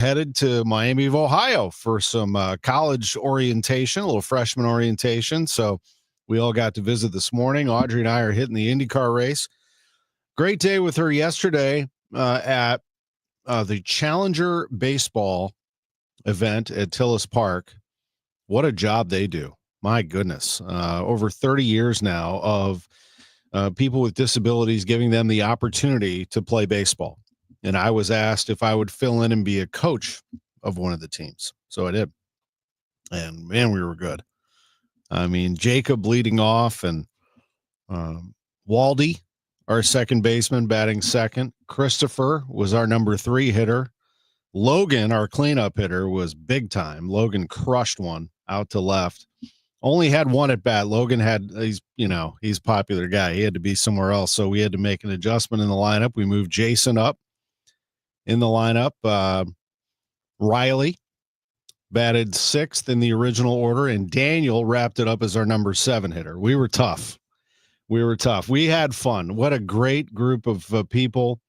headed to Miami of Ohio for some college orientation, a little freshman orientation. So we all got to visit this morning. Audrey and I are hitting the INDYCAR race. Great day with her yesterday at the Challenger baseball event at Tillis Park. What a job they do. My goodness. Over 30 years now of people with disabilities, giving them the opportunity to play baseball. And I was asked if I would fill in and be a coach of one of the teams. So I did. And man, we were good. I mean, Jacob leading off, and Waldy, our second baseman, batting second. Christopher was our number 3 hitter. Logan, our cleanup hitter, was big time. Logan crushed one out to left. Only had one at bat. Logan he's a popular guy. He had to be somewhere else. So we had to make an adjustment in the lineup. We moved Jason up in the lineup. Riley batted 6th in the original order, and Daniel wrapped it up as our number 7 hitter. We were tough. We had fun. What a great group of people.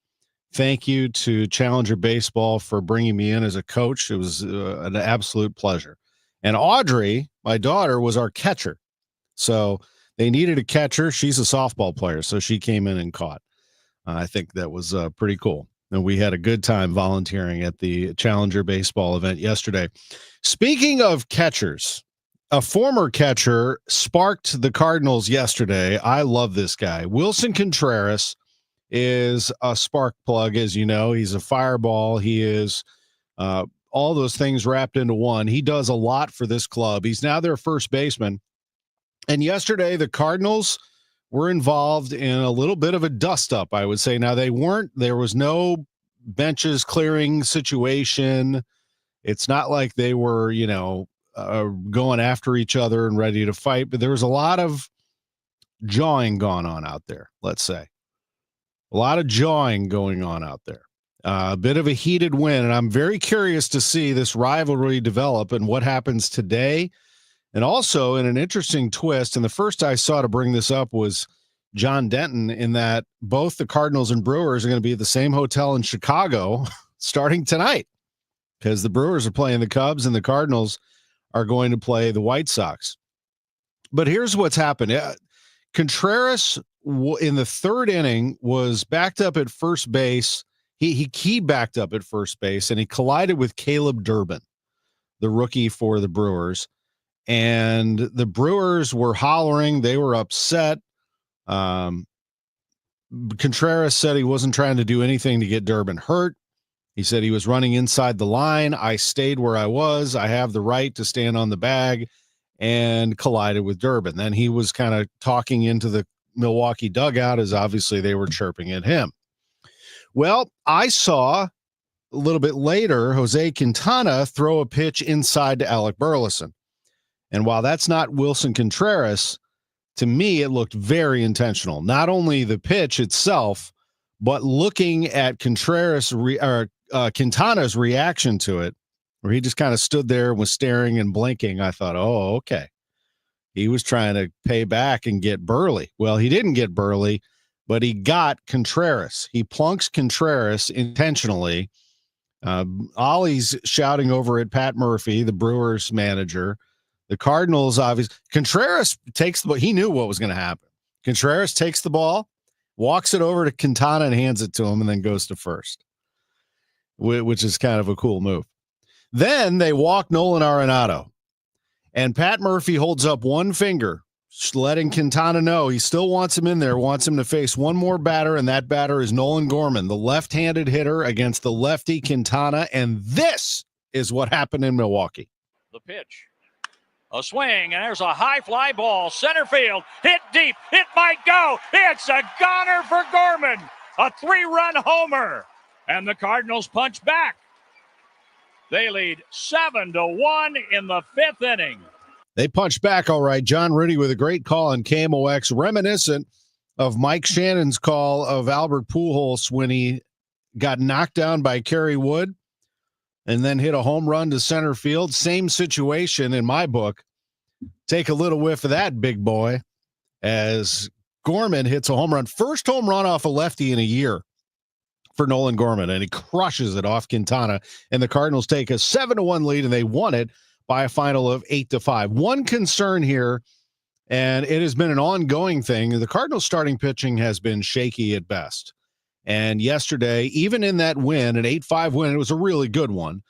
Thank you to Challenger Baseball for bringing me in as a coach. It was an absolute pleasure. And Audrey, my daughter, was our catcher. So they needed a catcher. She's a softball player, so she came in and caught. I think that was pretty cool. And we had a good time volunteering at the Challenger baseball event yesterday. Speaking of catchers, a former catcher sparked the Cardinals yesterday. I love this guy. Willson Contreras is a spark plug, as you know. He's a fireball. He is all those things wrapped into one. He does a lot for this club. He's now their first baseman. And yesterday, the Cardinals were involved in a little bit of a dust-up, I would say. Now, there was no benches clearing situation. It's not like they were, going after each other and ready to fight, but there was a lot of jawing going on out there, let's say. A lot of jawing going on out there. A bit of a heated win, and I'm very curious to see this rivalry develop and what happens today. And also, in an interesting twist, and the first I saw to bring this up was John Denton, in that both the Cardinals and Brewers are going to be at the same hotel in Chicago starting tonight, because the Brewers are playing the Cubs and the Cardinals are going to play the White Sox. But here's what's happened. Contreras, in the third inning, was backed up at first base. He backed up at first base, and he collided with Caleb Durbin, the rookie for the Brewers. And the Brewers were hollering. They were upset. Contreras said he wasn't trying to do anything to get Durbin hurt. He said he was running inside the line. I stayed where I was. I have the right to stand on the bag, and collided with Durbin. Then he was kind of talking into the Milwaukee dugout, as obviously they were chirping at him. Well, I saw a little bit later Jose Quintana throw a pitch inside to Alec Burleson. And while that's not Willson Contreras, to me, it looked very intentional. Not only the pitch itself, but looking at Quintana's reaction to it, where he just kind of stood there and was staring and blinking. I thought, oh, okay. He was trying to pay back and get Burley. Well, he didn't get Burley, but he got Contreras. He plunks Contreras intentionally. Ollie's shouting over at Pat Murphy, the Brewers manager. The Cardinals, obviously, Contreras takes the ball. He knew what was going to happen. Contreras takes the ball, walks it over to Quintana and hands it to him, and then goes to first, which is kind of a cool move. Then they walk Nolan Arenado, and Pat Murphy holds up one finger, letting Quintana know he still wants him in there, wants him to face one more batter, and that batter is Nolan Gorman, the left-handed hitter against the lefty Quintana, and this is what happened in Milwaukee. The pitch. A swing, and there's a high fly ball. Center field, hit deep. It might go. It's a goner for Gorman. A 3-run homer. And the Cardinals punch back. They lead 7-1 in the 5th inning. They punched back all right. John Rudy with a great call on KMOX, reminiscent of Mike Shannon's call of Albert Pujols when he got knocked down by Kerry Wood and then hit a home run to center field. Same situation in my book. Take a little whiff of that, big boy, as Gorman hits a home run. First home run off a lefty in a year. for Nolan Gorman, and he crushes it off Quintana, and the Cardinals take a 7-1 lead, and they won it by a final of 8-5. One concern here, and it has been an ongoing thing, the Cardinals starting pitching has been shaky at best. And yesterday, even in that win, an 8-5 win, it was a really good one,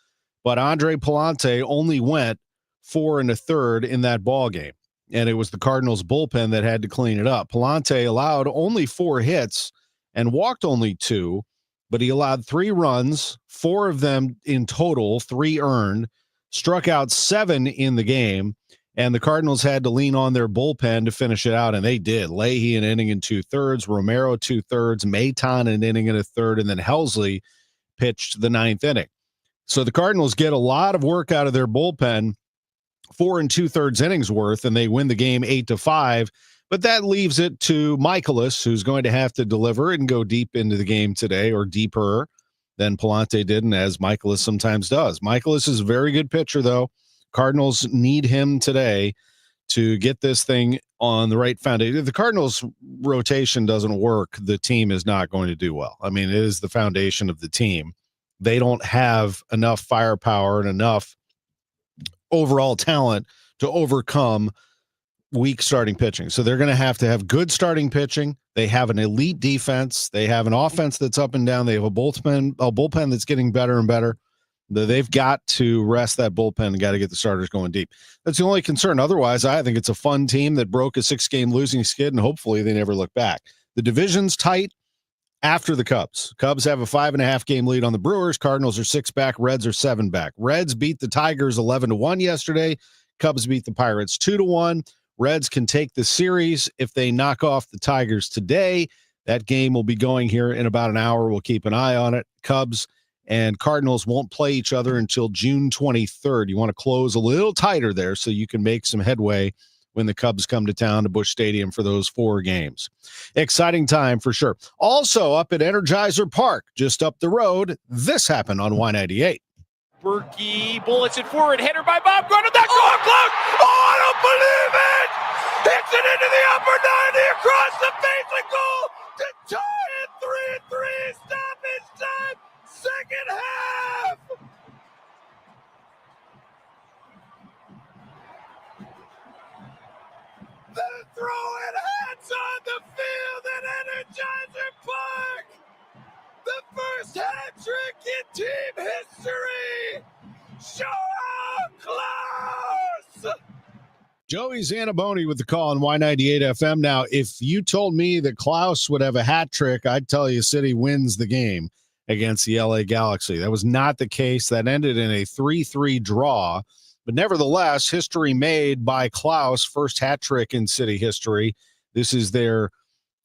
but Andre Pallante only went 4 1/3 in that ball game, and it was the Cardinals bullpen that had to clean it up. Pallante allowed only 4 hits and walked only 2, but he allowed 3 runs, 4 of them in total, 3 earned, struck out 7 in the game, and the Cardinals had to lean on their bullpen to finish it out, and they did. Leahy an inning and 2/3, Romero 2/3, Maton an inning and a third, and then Helsley pitched the 9th inning. So the Cardinals get a lot of work out of their bullpen, 4 2/3 innings worth, and they win the game 8-5. But that leaves it to Miklasz, who's going to have to deliver and go deep into the game today, or deeper than Pallante did, and as Miklasz sometimes does. Miklasz is a very good pitcher, though. Cardinals need him today to get this thing on the right foundation. If the Cardinals' rotation doesn't work, the team is not going to do well. I mean, it is the foundation of the team. They don't have enough firepower and enough overall talent to overcome weak starting pitching. So they're going to have good starting pitching. They have an elite defense. They have an offense that's up and down. They have a bullpen that's getting better and better. They've got to rest that bullpen and got to get the starters going deep. That's the only concern. Otherwise, I think it's a fun team that broke a 6-game losing skid, and hopefully they never look back. The division's tight after the Cubs. Cubs have a 5.5 game lead on the Brewers. Cardinals are 6 back. Reds are 7 back. Reds beat the Tigers 11-1 yesterday. Cubs beat the Pirates 2-1. Reds can take the series if they knock off the Tigers today. That game will be going here in about an hour. We'll keep an eye on it. Cubs and Cardinals won't play each other until June 23rd. You want to close a little tighter there so you can make some headway when the Cubs come to town to Busch Stadium for those 4 games. Exciting time for sure. Also up at Energizer Park, just up the road, this happened on Y98. Berkey bullets it forward, header by Bob Gordon. That's going close. Oh, I don't believe it! Hits it into the upper 90 across the face and goal to tie it 3-3. Stoppage time, second half. The throwing hats on the field at Energizer Park. The first hat trick in team history. Show out Klaus. Joey Zanaboni with the call on Y98 FM. Now, if you told me that Klaus would have a hat trick, I'd tell you City wins the game against the LA Galaxy. That was not the case. That ended in a 3-3 draw. But nevertheless, history made by Klaus, first hat trick in City history. This is their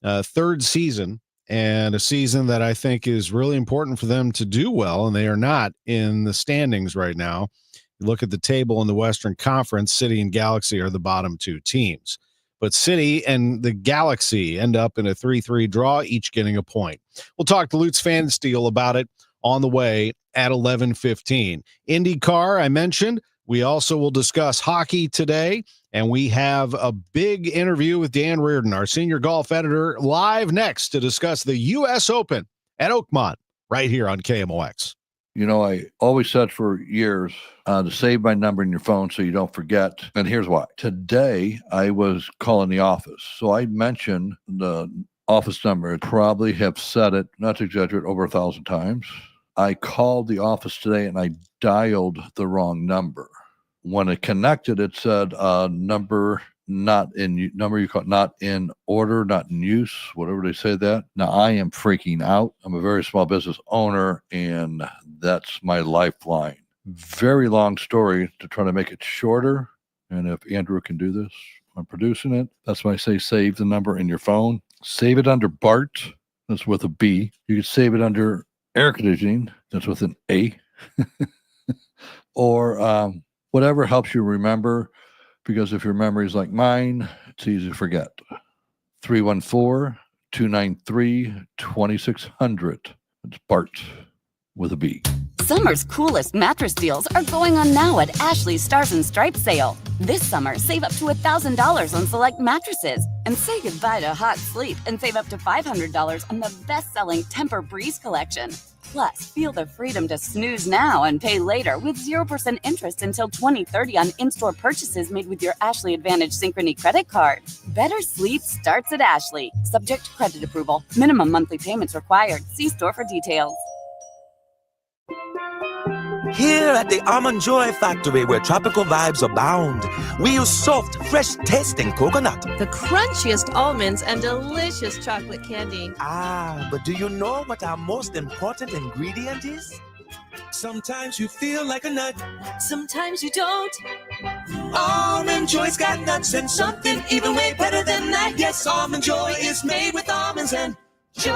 3rd season, and a season that I think is really important for them to do well, and they are not in the standings right now. You look at the table in the Western Conference, City and Galaxy are the bottom 2 teams. But City and the Galaxy end up in a 3-3 draw, each getting a point. We'll talk to Lutz Pfannenstiel about it on the way at 11:15. INDYCAR, I mentioned. We also will discuss hockey today, and we have a big interview with Dan Reardon, our senior golf editor, live next to discuss the U.S. Open at Oakmont right here on KMOX. You know, I always said for years to save my number in your phone so you don't forget. And here's why. Today, I was calling the office. So I mentioned the office number. I probably have said it, not to exaggerate, over 1,000 times. I called the office today and I dialed the wrong number. When it connected, it said number not in order, not in use, whatever they say that. Now I am freaking out. I'm a very small business owner, and that's my lifeline. Very long story to try to make it shorter. And if Andrew can do this, I'm producing it. That's why I say save the number in your phone. Save it under Bart. That's with a B. You can save it under air conditioning. That's with an A. Or whatever helps you remember, because if your memory is like mine, it's easy to forget. 314-293-2600. It's Bart with a B. Summer's coolest mattress deals are going on now at Ashley's Stars and Stripes sale. This summer, save up to $1,000 on select mattresses and say goodbye to hot sleep and save up to $500 on the best-selling Tempur-Breeze collection. Plus, feel the freedom to snooze now and pay later with 0% interest until 2030 on in-store purchases made with your Ashley Advantage Synchrony credit card. Better sleep starts at Ashley. Subject to credit approval. Minimum monthly payments required. See store for details. Here at the Almond Joy Factory, where tropical vibes abound, we use soft, fresh-tasting coconut. The crunchiest almonds and delicious chocolate candy. Ah, but do you know what our most important ingredient is? Sometimes you feel like a nut. Sometimes you don't. Almond Joy's got nuts and something even way better than that. Yes, Almond Joy is made with almonds and joy.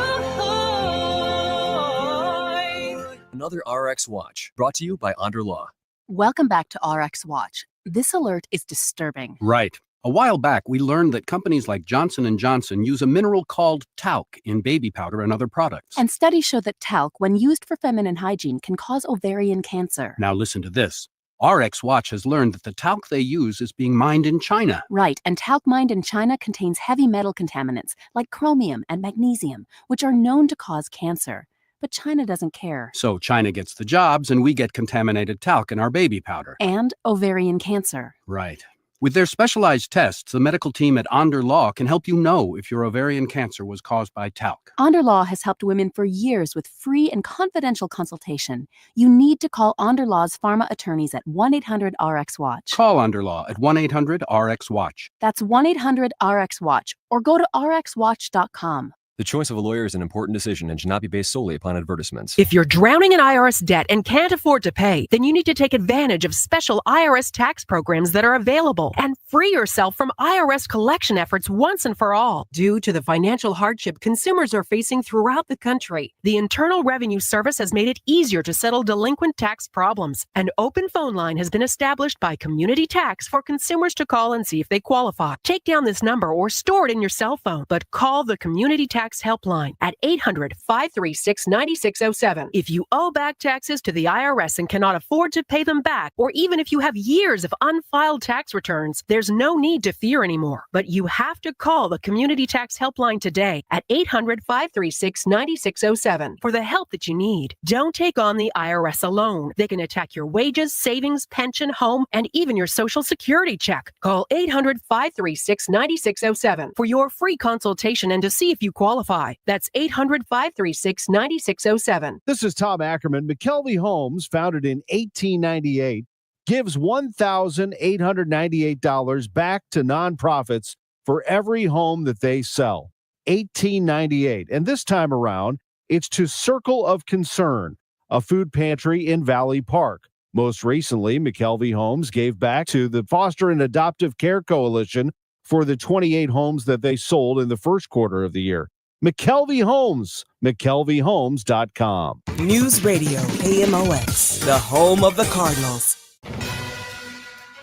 Another RX Watch, brought to you by Onder Law. Welcome back to RX Watch. This alert is disturbing. Right. A while back, we learned that companies like Johnson & Johnson use a mineral called talc in baby powder and other products. And studies show that talc, when used for feminine hygiene, can cause ovarian cancer. Now listen to this. RX Watch has learned that the talc they use is being mined in China. Right, and talc mined in China contains heavy metal contaminants like chromium and magnesium, which are known to cause cancer. But China doesn't care. So China gets the jobs and we get contaminated talc in our baby powder. And ovarian cancer. Right. With their specialized tests, the medical team at Onder Law can help you know if your ovarian cancer was caused by talc. Onder Law has helped women for years with free and confidential consultation. You need to call Onder Law's pharma attorneys at 1-800-RX-WATCH. Call Onder Law at 1-800-RX-WATCH. That's 1-800-RX-WATCH or go to rxwatch.com. The choice of a lawyer is an important decision and should not be based solely upon advertisements. If you're drowning in IRS debt and can't afford to pay, then you need to take advantage of special IRS tax programs that are available and free yourself from IRS collection efforts once and for all. Due to the financial hardship consumers are facing throughout the country, the Internal Revenue Service has made it easier to settle delinquent tax problems. An open phone line has been established by Community Tax for consumers to call and see if they qualify. Take down this number or store it in your cell phone, but call the Community Tax helpline at 800-536-9607. If you owe back taxes to the IRS and cannot afford to pay them back, or even if you have years of unfiled tax returns, there's no need to fear anymore. But you have to call the Community Tax helpline today at 800-536-9607 for the help that you need. Don't take on the IRS alone. They can attack your wages, savings, pension, home, and even your Social Security check. Call 800-536-9607 for your free consultation and to see if you qualify. That's 800-536-9607. This is Tom Ackerman. McKelvey Homes, founded in 1898, gives $1,898 back to nonprofits for every home that they sell. 1898. And this time around, it's to Circle of Concern, a food pantry in Valley Park. Most recently, McKelvey Homes gave back to the Foster and Adoptive Care Coalition for the 28 homes that they sold in the first quarter of the year. McKelvey Homes, McKelveyHomes.com. News Radio KMOX, the home of the Cardinals.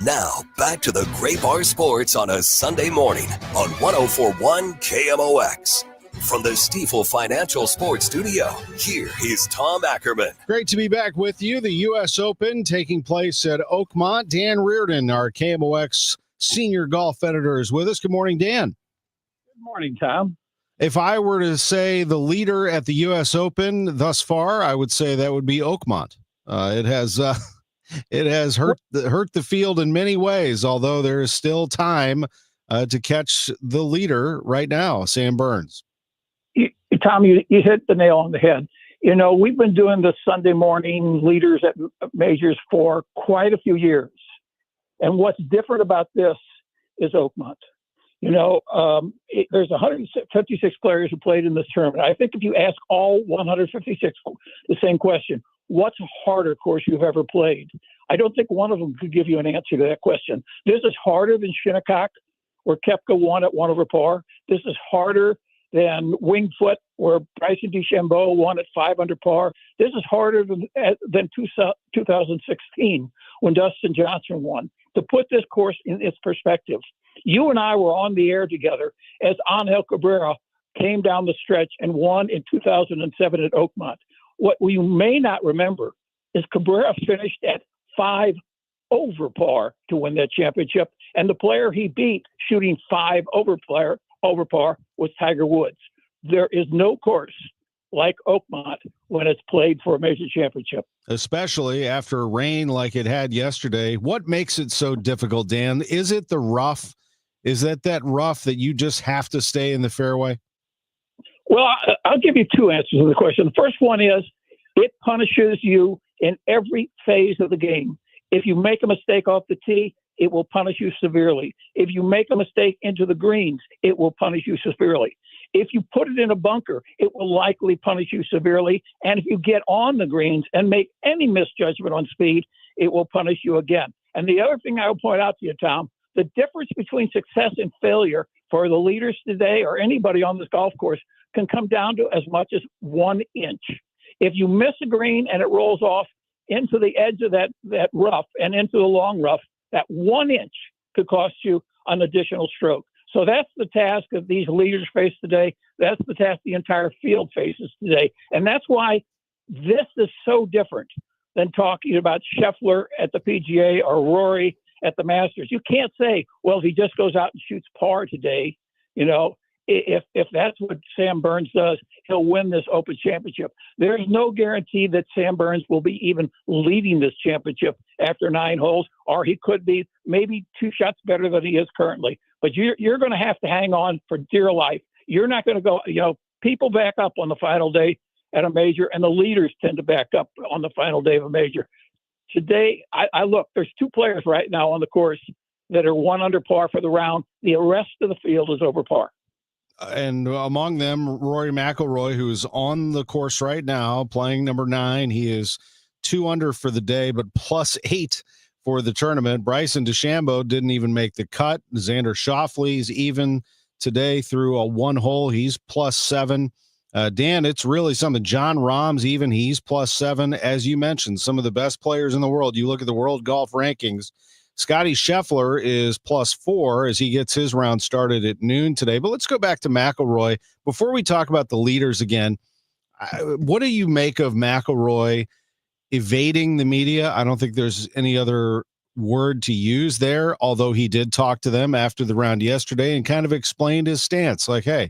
Now, back to the Gray Bar Sports on a Sunday morning on 104.1 KMOX. From the Stifel Financial Sports Studio, here is Tom Ackerman. Great to be back with you. The U.S. Open taking place at Oakmont. Dan Reardon, our KMOX senior golf editor, is with us. Good morning, Dan. Good morning, Tom. If I were to say the leader at the U.S. Open thus far, I would say that would be Oakmont. It has hurt the field in many ways, although there is still time to catch the leader right now, Sam Burns. Tom, you hit the nail on the head. You know, we've been doing the Sunday morning leaders at majors for quite a few years. And what's different about this is Oakmont. You know, there's 156 players who played in this tournament. I think if you ask all 156 the same question, what's a harder course you've ever played? I don't think one of them could give you an answer to that question. This is harder than Shinnecock, where Koepka won at 1 over par. This is harder than Winged Foot, where Bryson DeChambeau won at 5 under par. This is harder than 2016, when Dustin Johnson won. To put this course in its perspective, you and I were on the air together as Angel Cabrera came down the stretch and won in 2007 at Oakmont. What we may not remember is Cabrera finished at 5 over par to win that championship. And the player he beat shooting 5 over par was Tiger Woods. There is no course like Oakmont when it's played for a major championship. Especially after rain like it had yesterday. What makes it so difficult, Dan? Is it the rough? Is that rough that you just have to stay in the fairway? Well, I'll give you 2 answers to the question. The first one is it punishes you in every phase of the game. If you make a mistake off the tee, it will punish you severely. If you make a mistake into the greens, it will punish you severely. If you put it in a bunker, it will likely punish you severely. And if you get on the greens and make any misjudgment on speed, it will punish you again. And the other thing I will point out to you, Tom, the difference between success and failure for the leaders today or anybody on this golf course can come down to as much as 1 inch. If you miss a green and it rolls off into the edge of that rough and into the long rough, that 1 inch could cost you an additional stroke. So that's the task that these leaders face today. That's the task the entire field faces today. And that's why this is so different than talking about Scheffler at the PGA or Rory at the Masters. You can't say, well, if he just goes out and shoots par today, if that's what Sam Burns does, he'll win this Open Championship. There's no guarantee that Sam Burns will be even leading this championship after 9 holes, or he could be maybe 2 shots better than he is currently. But you're going to have to hang on for dear life. You're not going to go, people back up on the final day at a major, and the leaders tend to back up on the final day of a major. Today, I look, there's 2 players right now on the course that are 1 under par for the round. The rest of the field is over par. And among them, Rory McIlroy, who's on the course right now, playing number 9. He is 2 under for the day, but +8 for the tournament. Bryson DeChambeau didn't even make the cut. Xander Schauffele's even today through a 1 hole. He's +7. Dan, it's really something. John Rahm's even. He's +7. As you mentioned, some of the best players in the world. You look at the world golf rankings. Scotty Scheffler is +4 as he gets his round started at noon today. But let's go back to McIlroy. Before we talk about the leaders again, what do you make of McIlroy evading the media? I don't think there's any other word to use there, although he did talk to them after the round yesterday and kind of explained his stance. Like, hey,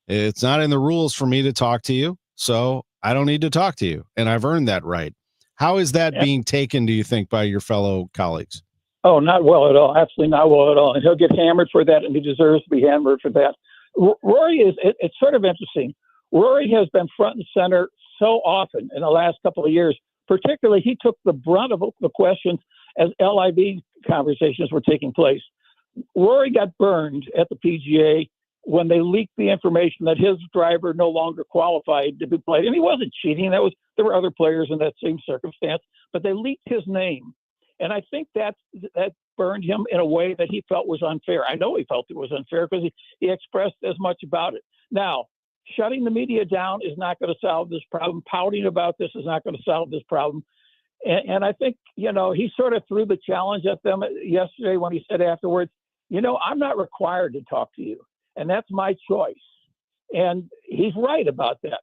it's not in the rules for me to talk to you, so I don't need to talk to you, and I've earned that right. How is that being taken, do you think, by your fellow colleagues? Oh, not well at all. Absolutely not well at all. And he'll get hammered for that, and he deserves to be hammered for that. Rory it's sort of interesting. Rory has been front and center so often in the last couple of years. Particularly, he took the brunt of the questions as LIV conversations were taking place. Rory got burned at the PGA when they leaked the information that his driver no longer qualified to be played. And he wasn't cheating. There were other players in that same circumstance, but they leaked his name. And I think that burned him in a way that he felt was unfair. I know he felt it was unfair because he expressed as much about it. Now, shutting the media down is not going to solve this problem. Pouting about this is not going to solve this problem. And I think, he sort of threw the challenge at them yesterday when he said afterwards, I'm not required to talk to you, and that's my choice. And he's right about that.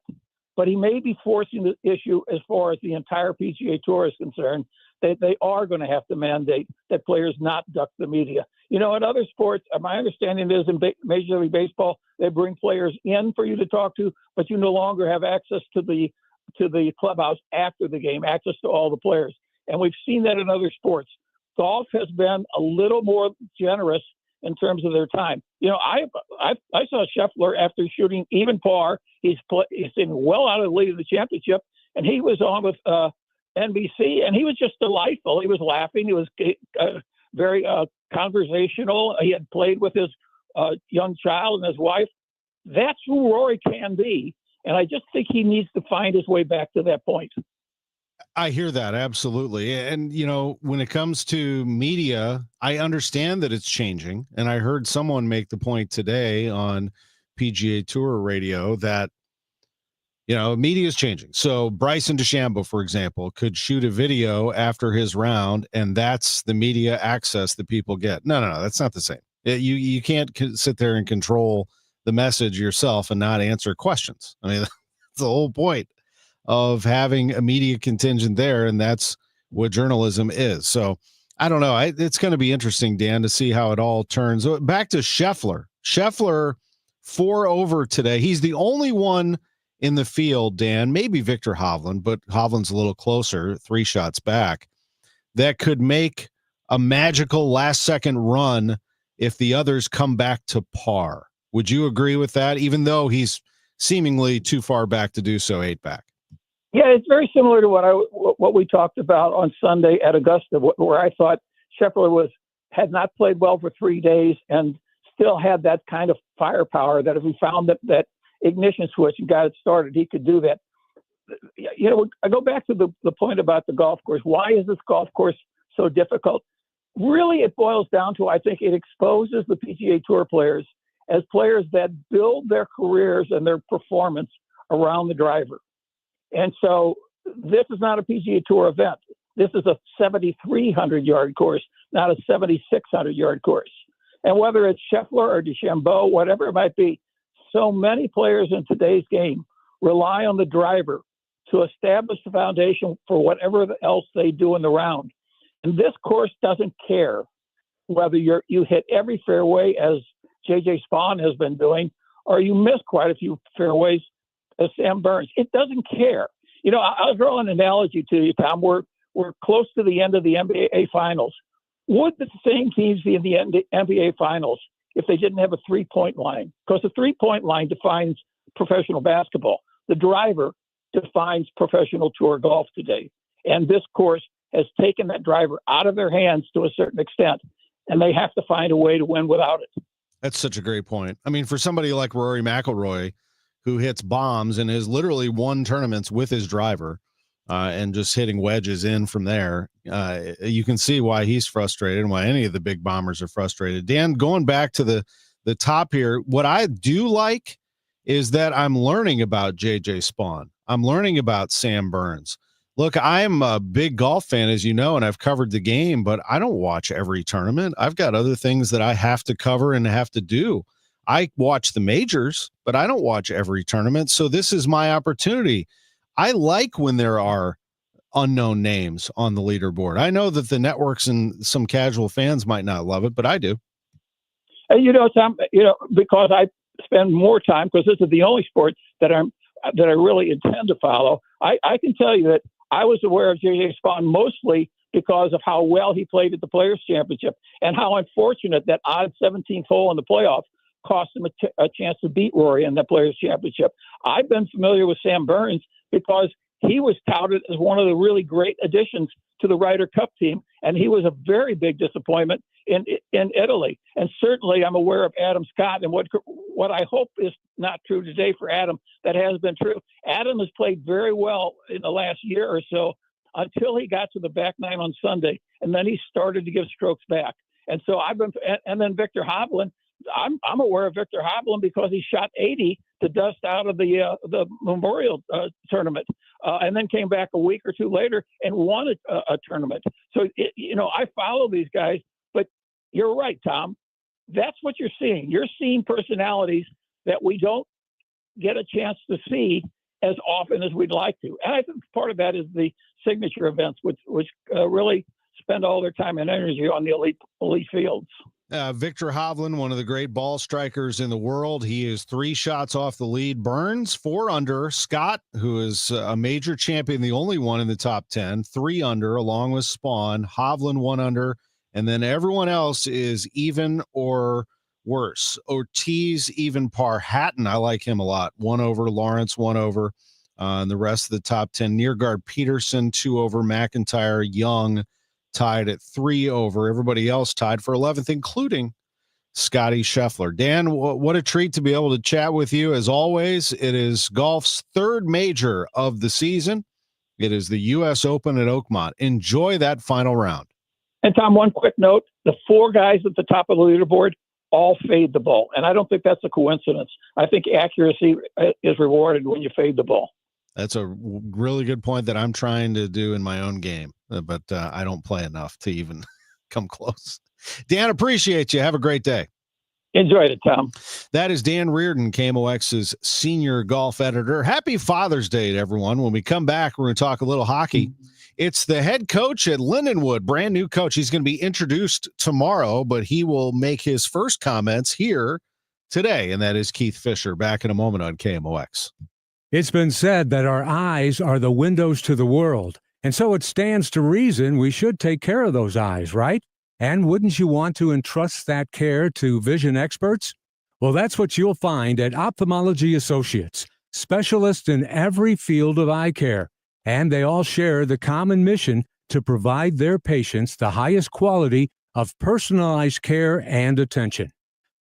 But he may be forcing the issue as far as the entire PGA Tour is concerned. They are going to have to mandate that players not duck the media. In other sports, my understanding is in Major League Baseball, they bring players in for you to talk to, but you no longer have access to the clubhouse after the game, access to all the players. And we've seen that in other sports. Golf has been a little more generous in terms of their time. I saw Scheffler after shooting even par. He's sitting well out of the lead of the championship, and he was on with NBC, and he was just delightful. He was laughing. He was very conversational. He had played with his young child and his wife. That's who Rory can be, and I just think he needs to find his way back to that point. I hear that. Absolutely. And, when it comes to media, I understand that it's changing. And I heard someone make the point today on PGA Tour radio that, media is changing. So Bryson DeChambeau, for example, could shoot a video after his round, and that's the media access that people get. No, that's not the same. You can't sit there and control the message yourself and not answer questions. I mean, that's the whole point of having a media contingent there, and that's what journalism is. So I don't know. It's going to be interesting, Dan, to see how it all turns. Back to Scheffler. Scheffler 4 over today. He's the only one in the field, Dan, maybe Victor Hovland, but Hovland's a little closer, 3 shots back, that could make a magical last-second run if the others come back to par. Would you agree with that, even though he's seemingly too far back to do so, 8 back? Yeah, it's very similar to what we talked about on Sunday at Augusta, where I thought Scheffler had not played well for 3 days and still had that kind of firepower that if he found that ignition switch and got it started, he could do that. You know, I go back to the point about the golf course. Why is this golf course so difficult? Really, it boils down to, I think it exposes the PGA Tour players as players that build their careers and their performance around the driver. And so this is not a PGA Tour event. This is a 7,300-yard course, not a 7,600-yard course. And whether it's Scheffler or DeChambeau, whatever it might be, so many players in today's game rely on the driver to establish the foundation for whatever else they do in the round. And this course doesn't care whether you hit every fairway, as J.J. Spaun has been doing, or you miss quite a few fairways, as Sam Burns. It doesn't care. You know, I'll draw an analogy to you, Tom. We're close to the end of the NBA Finals. Would the same teams be in the NBA Finals if they didn't have a three-point line? Because the three-point line defines professional basketball. The driver defines professional tour golf today. And this course has taken that driver out of their hands to a certain extent, and they have to find a way to win without it. That's such a great point. I mean, for somebody like Rory McIlroy, who hits bombs and has literally won tournaments with his driver and just hitting wedges in from there, you can see why he's frustrated and why any of the big bombers are frustrated. Dan, going back to the top here, what I do like is that I'm learning about J.J. Spaun. I'm learning about Sam Burns. Look, I'm a big golf fan, as you know, and I've covered the game, but I don't watch every tournament. I've got other things that I have to cover and have to do. I watch the majors, but I don't watch every tournament. So this is my opportunity. I like when there are unknown names on the leaderboard. I know that the networks and some casual fans might not love it, but I do. And, you know, Tom, because I spend more time, because this is the only sport that I really intend to follow. I can tell you that I was aware of J.J. Spaun mostly because of how well he played at the Players' Championship and how unfortunate that odd 17th hole in the playoff cost him a chance to beat Rory in the Players' Championship. I've been familiar with Sam Burns because he was touted as one of the really great additions to the Ryder Cup team, and he was a very big disappointment in Italy. And certainly I'm aware of Adam Scott, and what I hope is not true today for Adam, that has been true. Adam has played very well in the last year or so until he got to the back nine on Sunday, and then he started to give strokes back. And so and then Victor Hovland, I'm aware of Victor Hovland because he shot 80 to dust out of the Memorial tournament, and then came back a week or two later and won a tournament. So, I follow these guys, but you're right, Tom. That's what you're seeing. You're seeing personalities that we don't get a chance to see as often as we'd like to. And I think part of that is the signature events, which really spend all their time and energy on the elite fields. Victor Hovland, one of the great ball strikers in the world. He is 3 shots off the lead. Burns, 4 under. Scott, who is a major champion, the only one in the top 10, 3 under, along with Spaun. Hovland, 1 under. And then everyone else is even or worse. Ortiz, even par. Hatton, I like him a lot. 1 over. Lawrence, 1 over. And the rest of the top 10. Nearguard Peterson, 2 over. McIntyre, Young, tied at 3 over. Everybody else tied for 11th, including Scotty Scheffler. Dan, what a treat to be able to chat with you. As always, it is golf's 3rd major of the season. It is the U.S. Open at Oakmont. Enjoy that final round. And Tom, one quick note, the 4 guys at the top of the leaderboard all fade the ball. And I don't think that's a coincidence. I think accuracy is rewarded when you fade the ball. That's a really good point that I'm trying to do in my own game, but I don't play enough to even come close. Dan, appreciate you. Have a great day. Enjoyed it, Tom. That is Dan Reardon, KMOX's senior golf editor. Happy Father's Day to everyone. When we come back, we're going to talk a little hockey. It's the head coach at Lindenwood, brand new coach. He's going to be introduced tomorrow, but he will make his first comments here today, and that is Keith Fisher. Back in a moment on KMOX. It's been said that our eyes are the windows to the world, and so it stands to reason we should take care of those eyes, right? And wouldn't you want to entrust that care to vision experts? Well, that's what you'll find at Ophthalmology Associates, specialists in every field of eye care. And they all share the common mission to provide their patients the highest quality of personalized care and attention.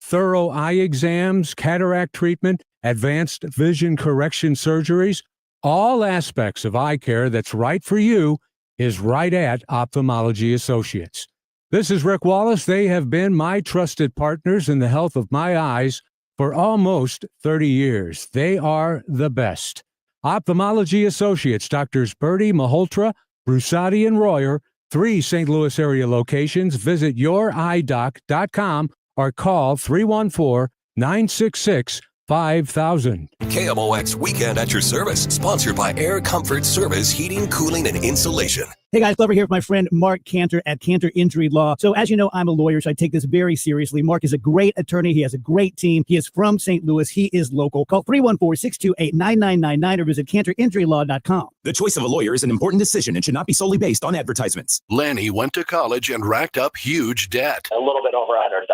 Thorough eye exams, cataract treatment, advanced vision correction surgeries, all aspects of eye care that's right for you is right at Ophthalmology Associates. This is Rick Wallace. They have been my trusted partners in the health of my eyes for almost 30 years. They are the best. Ophthalmology Associates, Drs. Bertie, Malhotra, Brusati, and Royer, 3 St. Louis area locations. Visit youridoc.com or call 314-966-5000. KMOX Weekend at your service, sponsored by Air Comfort Service Heating, Cooling, and Insulation. Hey guys, Glover here with my friend Mark Cantor at Cantor Injury Law. So as you know, I'm a lawyer, so I take this very seriously. Mark is a great attorney. He has a great team. He is from St. Louis. He is local. Call 314-628-9999 or visit cantorinjurylaw.com. The choice of a lawyer is an important decision and should not be solely based on advertisements. Lanny went to college and racked up huge debt. A little bit over $100,000.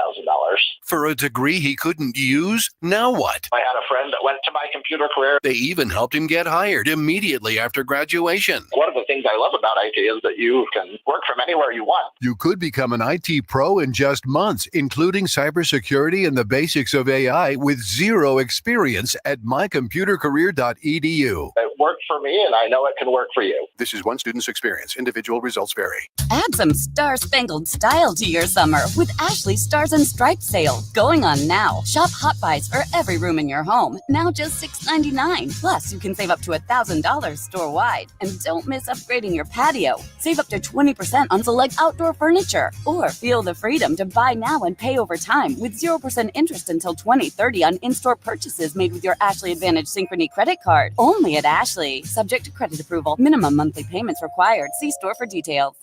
For a degree he couldn't use? Now what? I had a friend that went to my computer career. They even helped him get hired immediately after graduation. One of the things I love about IT is that you can work from anywhere you want. You could become an IT pro in just months, including cybersecurity and the basics of AI with zero experience at mycomputercareer.edu. It worked for me, and I know it can work for you. This is one student's experience. Individual results vary. Add some star-spangled style to your summer with Ashley Stars and Stripes sale going on now. Shop Hot Buys for every room in your home, now just $6.99. Plus, you can save up to $1,000 store-wide. And don't miss upgrading your patio. Save up to 20% on select outdoor furniture. Or feel the freedom to buy now and pay over time with 0% interest until 2030 on in-store purchases made with your Ashley Advantage Synchrony credit card. Only at Ashley. Subject to credit approval. Minimum monthly payments required. See store for details.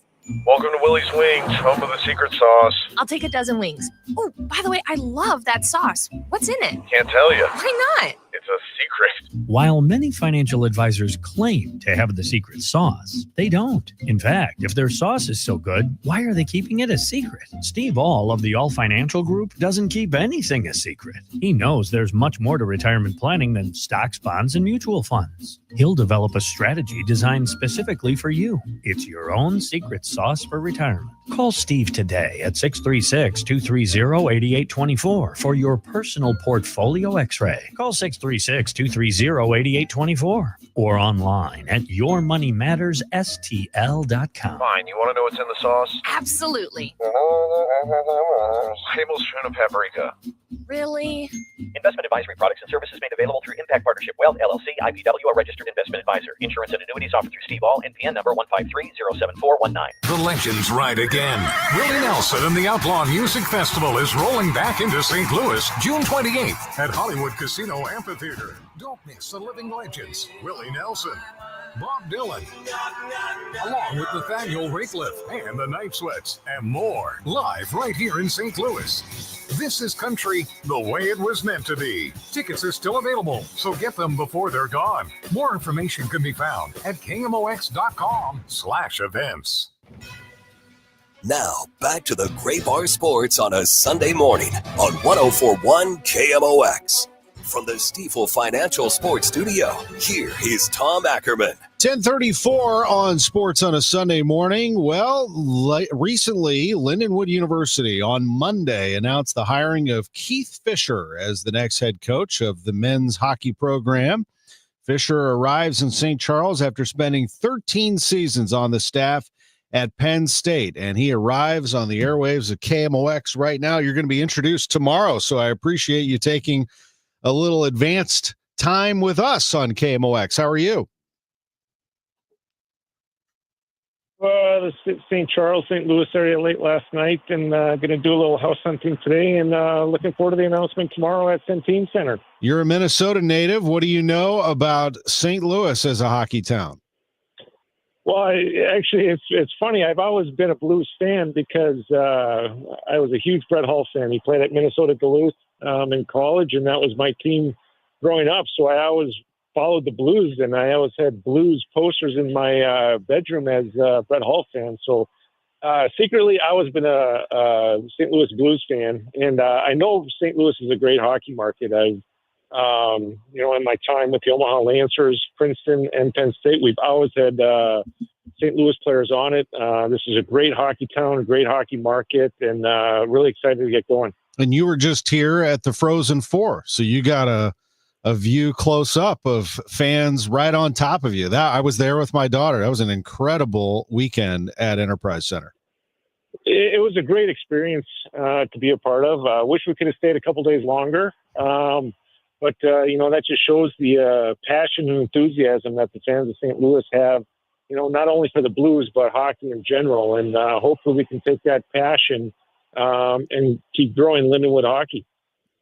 Welcome to Willie's Wings, home of the secret sauce. I'll take a dozen wings. Oh, by the way, I love that sauce. What's in it? Can't tell you. Why not? It's a secret. While many financial advisors claim to have the secret sauce, they don't. In fact, if their sauce is so good, why are they keeping it a secret? Steve All of the All Financial Group doesn't keep anything a secret. He knows there's much more to retirement planning than stocks, bonds, and mutual funds. He'll develop a strategy designed specifically for you. It's your own secret sauce for retirement. Call Steve today at 636-230-8824 for your personal portfolio x-ray. Call 636-230-8824 or online at yourmoneymattersstl.com. Fine, you want to know what's in the sauce? Absolutely. Tablespoon of paprika. Really? Investment advisory products and services made available through Impact Partnership Wealth, LLC, IPW, a registered investment advisor. Insurance and annuities offered through Steve All, NPN number 153-07419. The legends ride again. Willie Nelson and the Outlaw Music Festival is rolling back into St. Louis, June 28th at Hollywood Casino Amphitheater. Don't miss the living legends, Willie Nelson, Bob Dylan, along with Nathaniel Rateliff and the Night Sweats, and more, live right here in St. Louis. This is country the way it was meant to be. Tickets are still available, so get them before they're gone. More information can be found at KMOX.com/events. Now, back to the Gray Bar Sports on a Sunday morning on 104.1 KMOX. From the Stifel Financial Sports Studio, here is Tom Ackerman. 10:34 on Sports on a Sunday morning. Well, recently, Lindenwood University on Monday announced the hiring of Keith Fisher as the next head coach of the men's hockey program. Fisher arrives in St. Charles after spending 13 seasons on the staff at Penn State, and he arrives on the airwaves of KMOX right now. You're going to be introduced tomorrow, so I appreciate you taking a little advanced time with us on KMOX. How are you? The St. Charles, St. Louis area late last night, and going to do a little house hunting today, and looking forward to the announcement tomorrow at Centene Center. You're a Minnesota native. What do you know about St. Louis as a hockey town? Well, it's funny. I've always been a Blues fan because I was a huge Brett Hull fan. He played at Minnesota Duluth in college, and that was my team growing up. So I always followed the Blues, and I always had Blues posters in my bedroom as a Brett Hull fan. So secretly, I always been a St. Louis Blues fan, and I know St. Louis is a great hockey market. I've in my time with the Omaha Lancers, Princeton, and Penn State, we've always had St. Louis players on it. This is a great hockey town, a great hockey market, and really excited to get going. And you were just here at the Frozen Four, so you got a view close up of fans right on top of you. That I was there with my daughter. That was an incredible weekend at Enterprise Center. It was a great experience to be a part of. I wish we could have stayed a couple days longer. But that just shows the passion and enthusiasm that the fans of St. Louis have, not only for the Blues, but hockey in general. And hopefully we can take that passion and keep growing Lindenwood hockey.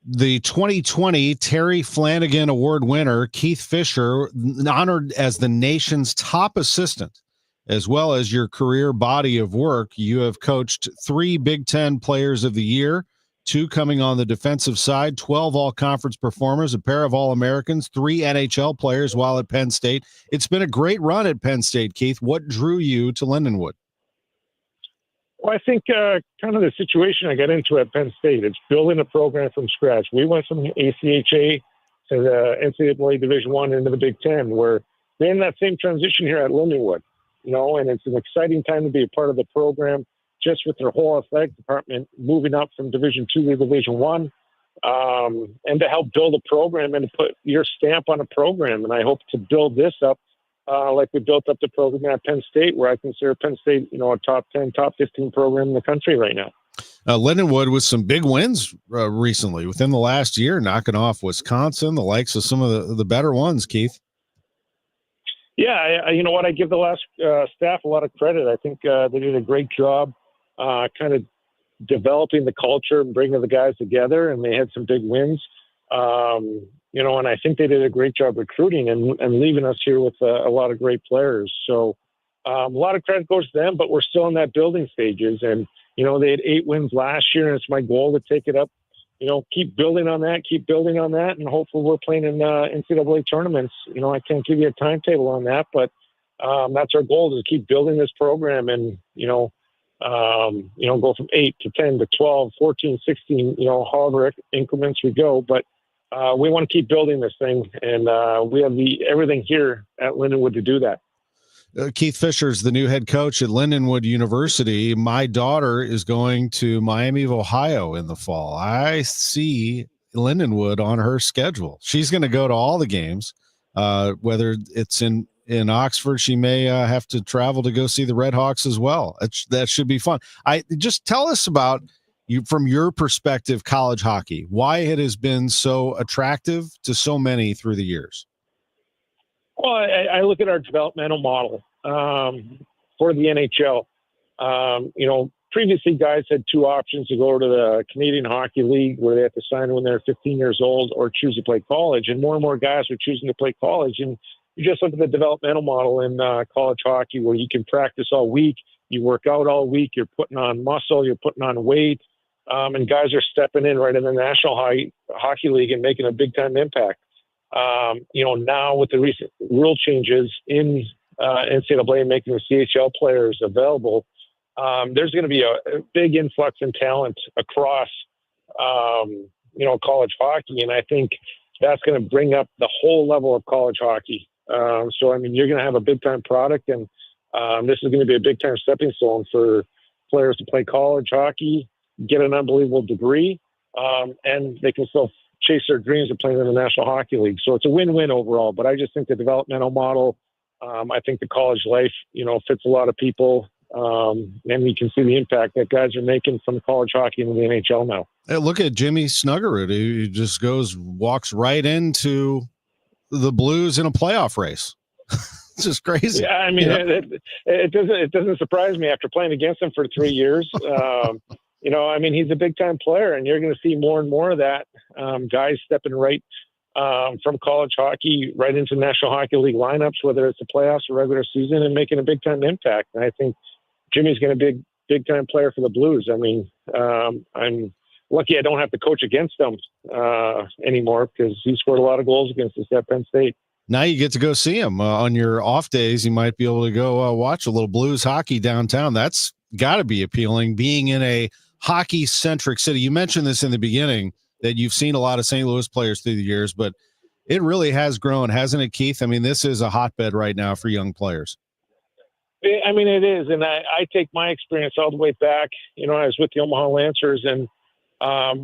The 2020 Terry Flanagan Award winner, Keith Fisher, honored as the nation's top assistant, as well as your career body of work. You have coached 3 Big Ten Players of the Year, 2 coming on the defensive side, 12 all-conference performers, a pair of All-Americans, 3 NHL players while at Penn State. It's been a great run at Penn State, Keith. What drew you to Lindenwood? Well, I think kind of the situation I got into at Penn State, it's building a program from scratch. We went from the ACHA to the NCAA Division I into the Big Ten. We're in that same transition here at Lindenwood, and it's an exciting time to be a part of the program, just with their whole athletic department moving up from Division II to Division I, and to help build a program and to put your stamp on a program. And I hope to build this up like we built up the program at Penn State, where I consider Penn State, a top 10, top 15 program in the country right now. Lindenwood with some big wins recently within the last year, knocking off Wisconsin, the likes of some of the better ones, Keith. Yeah, I give the last staff a lot of credit. I think they did a great job kind of developing the culture and bringing the guys together, and they had some big wins. And I think they did a great job recruiting and leaving us here with a lot of great players. So a lot of credit goes to them, but we're still in that building stages. And, they had 8 wins last year, and it's my goal to take it up, keep building on that. And hopefully we're playing in NCAA tournaments. I can't give you a timetable on that, but that's our goal, is to keep building this program and, go from 8 to 10 to 12, 14, 16, however increments we go. But we want to keep building this thing, and we have everything here at Lindenwood to do that. Keith Fisher is the new head coach at Lindenwood University. My daughter is going to Miami of Ohio in the fall. I see Lindenwood on her schedule. She's going to go to all the games, whether it's in Oxford. She may have to travel to go see the Red Hawks as well. That should be fun. Just tell us about you, from your perspective, college hockey, why it has been so attractive to so many through the years. Well, I look at our developmental model for the NHL. Previously guys had 2 options to go to the Canadian Hockey League, where they have to sign when they're 15 years old, or choose to play college. And more guys are choosing to play college. And you just look at the developmental model in college hockey, where you can practice all week, you work out all week, you're putting on muscle, you're putting on weight, and guys are stepping in right in the National Hockey League and making a big-time impact. Now with the recent rule changes in NCAA making the CHL players available, there's going to be a big influx in talent across, college hockey. And I think that's going to bring up the whole level of college hockey. You're going to have a big-time product, and this is going to be a big-time stepping stone for players to play college hockey, get an unbelievable degree, and they can still chase their dreams of playing in the National Hockey League. So it's a win-win overall. But I just think the developmental model, I think the college life, fits a lot of people. And you can see the impact that guys are making from college hockey into the NHL now. Hey, look at Jimmy Snuggerud, who just walks right into the Blues in a playoff race. It's just crazy. Yeah, I mean, it doesn't surprise me after playing against him for 3 years. I mean, he's a big time player, and you're going to see more and more of that. Guys stepping right from college hockey right into National Hockey League lineups, whether it's the playoffs or regular season, and making a big time impact. And I think Jimmy's going to be a big time player for the Blues. I mean, I'm lucky I don't have to coach against him anymore, because he scored a lot of goals against us at Penn State. Now you get to go see him on your off days. You might be able to go watch a little Blues hockey downtown. That's got to be appealing, being in a hockey-centric city. You mentioned this in the beginning, that you've seen a lot of St. Louis players through the years, but it really has grown, hasn't it, Keith? I mean, this is a hotbed right now for young players. I mean, it is, and I take my experience all the way back. I was with the Omaha Lancers, and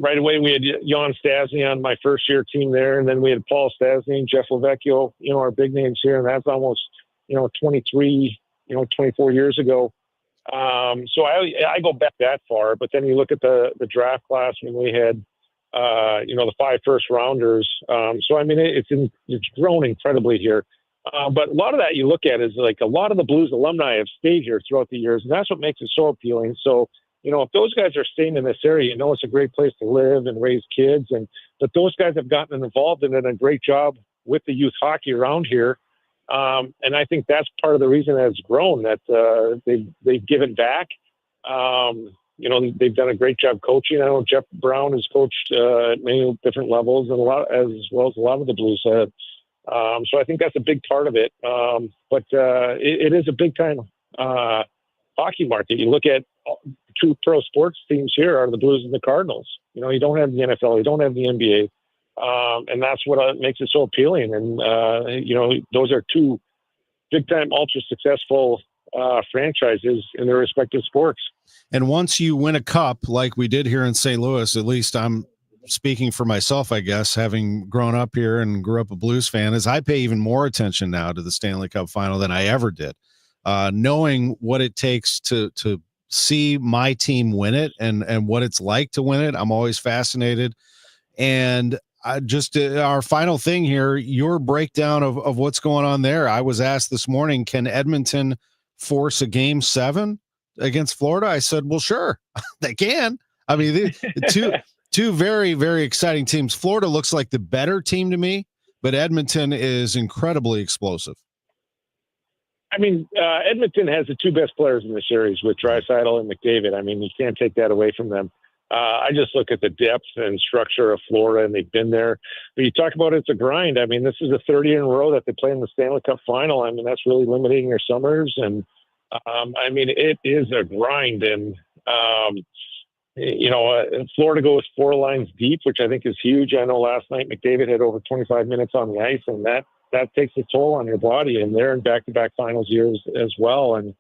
right away we had Jan Stasny on my first-year team there, and then we had Paul Stasny and Jeff Lavecchio, our big names here, and that's almost, 23, 24 years ago. So I go back that far, but then you look at the draft class when we had, the 5 first-rounders. So, I mean, it's grown incredibly here. But a lot of that you look at is like a lot of the Blues alumni have stayed here throughout the years, and that's what makes it so appealing. So, if those guys are staying in this area, it's a great place to live and raise kids. But those guys have gotten involved and done a great job with the youth hockey around here. And I think that's part of the reason that it's grown, that they've given back. They've done a great job coaching. I know Jeff Brown has coached at many different levels, and as well as a lot of the Blues have. So I think that's a big part of it. But it is a big time hockey market. You look at two pro sports teams here are the Blues and the Cardinals. You don't have the NFL, you don't have the NBA. And that's what makes it so appealing. And, those are two big time, ultra successful franchises in their respective sports. And once you win a cup, like we did here in St. Louis, at least I'm speaking for myself, I guess, having grown up here and grew up a Blues fan, is I pay even more attention now to the Stanley Cup final than I ever did. Knowing what it takes to see my team win it and what it's like to win it, I'm always fascinated. And our final thing here, your breakdown of what's going on there. I was asked this morning, can Edmonton force a Game 7 against Florida? I said, well, sure, they can. I mean, two very, very exciting teams. Florida looks like the better team to me, but Edmonton is incredibly explosive. I mean, Edmonton has the two best players in the series with Draisaitl and McDavid. I mean, you can't take that away from them. I just look at the depth and structure of Florida, and they've been there. But you talk about it's a grind. I mean, this is the third year in a row that they play in the Stanley Cup final. I mean, that's really limiting their summers. And, I mean, it is a grind. And, Florida goes 4 lines deep, which I think is huge. I know last night McDavid had over 25 minutes on the ice, and that takes a toll on your body. And they're in back-to-back finals years as well. And,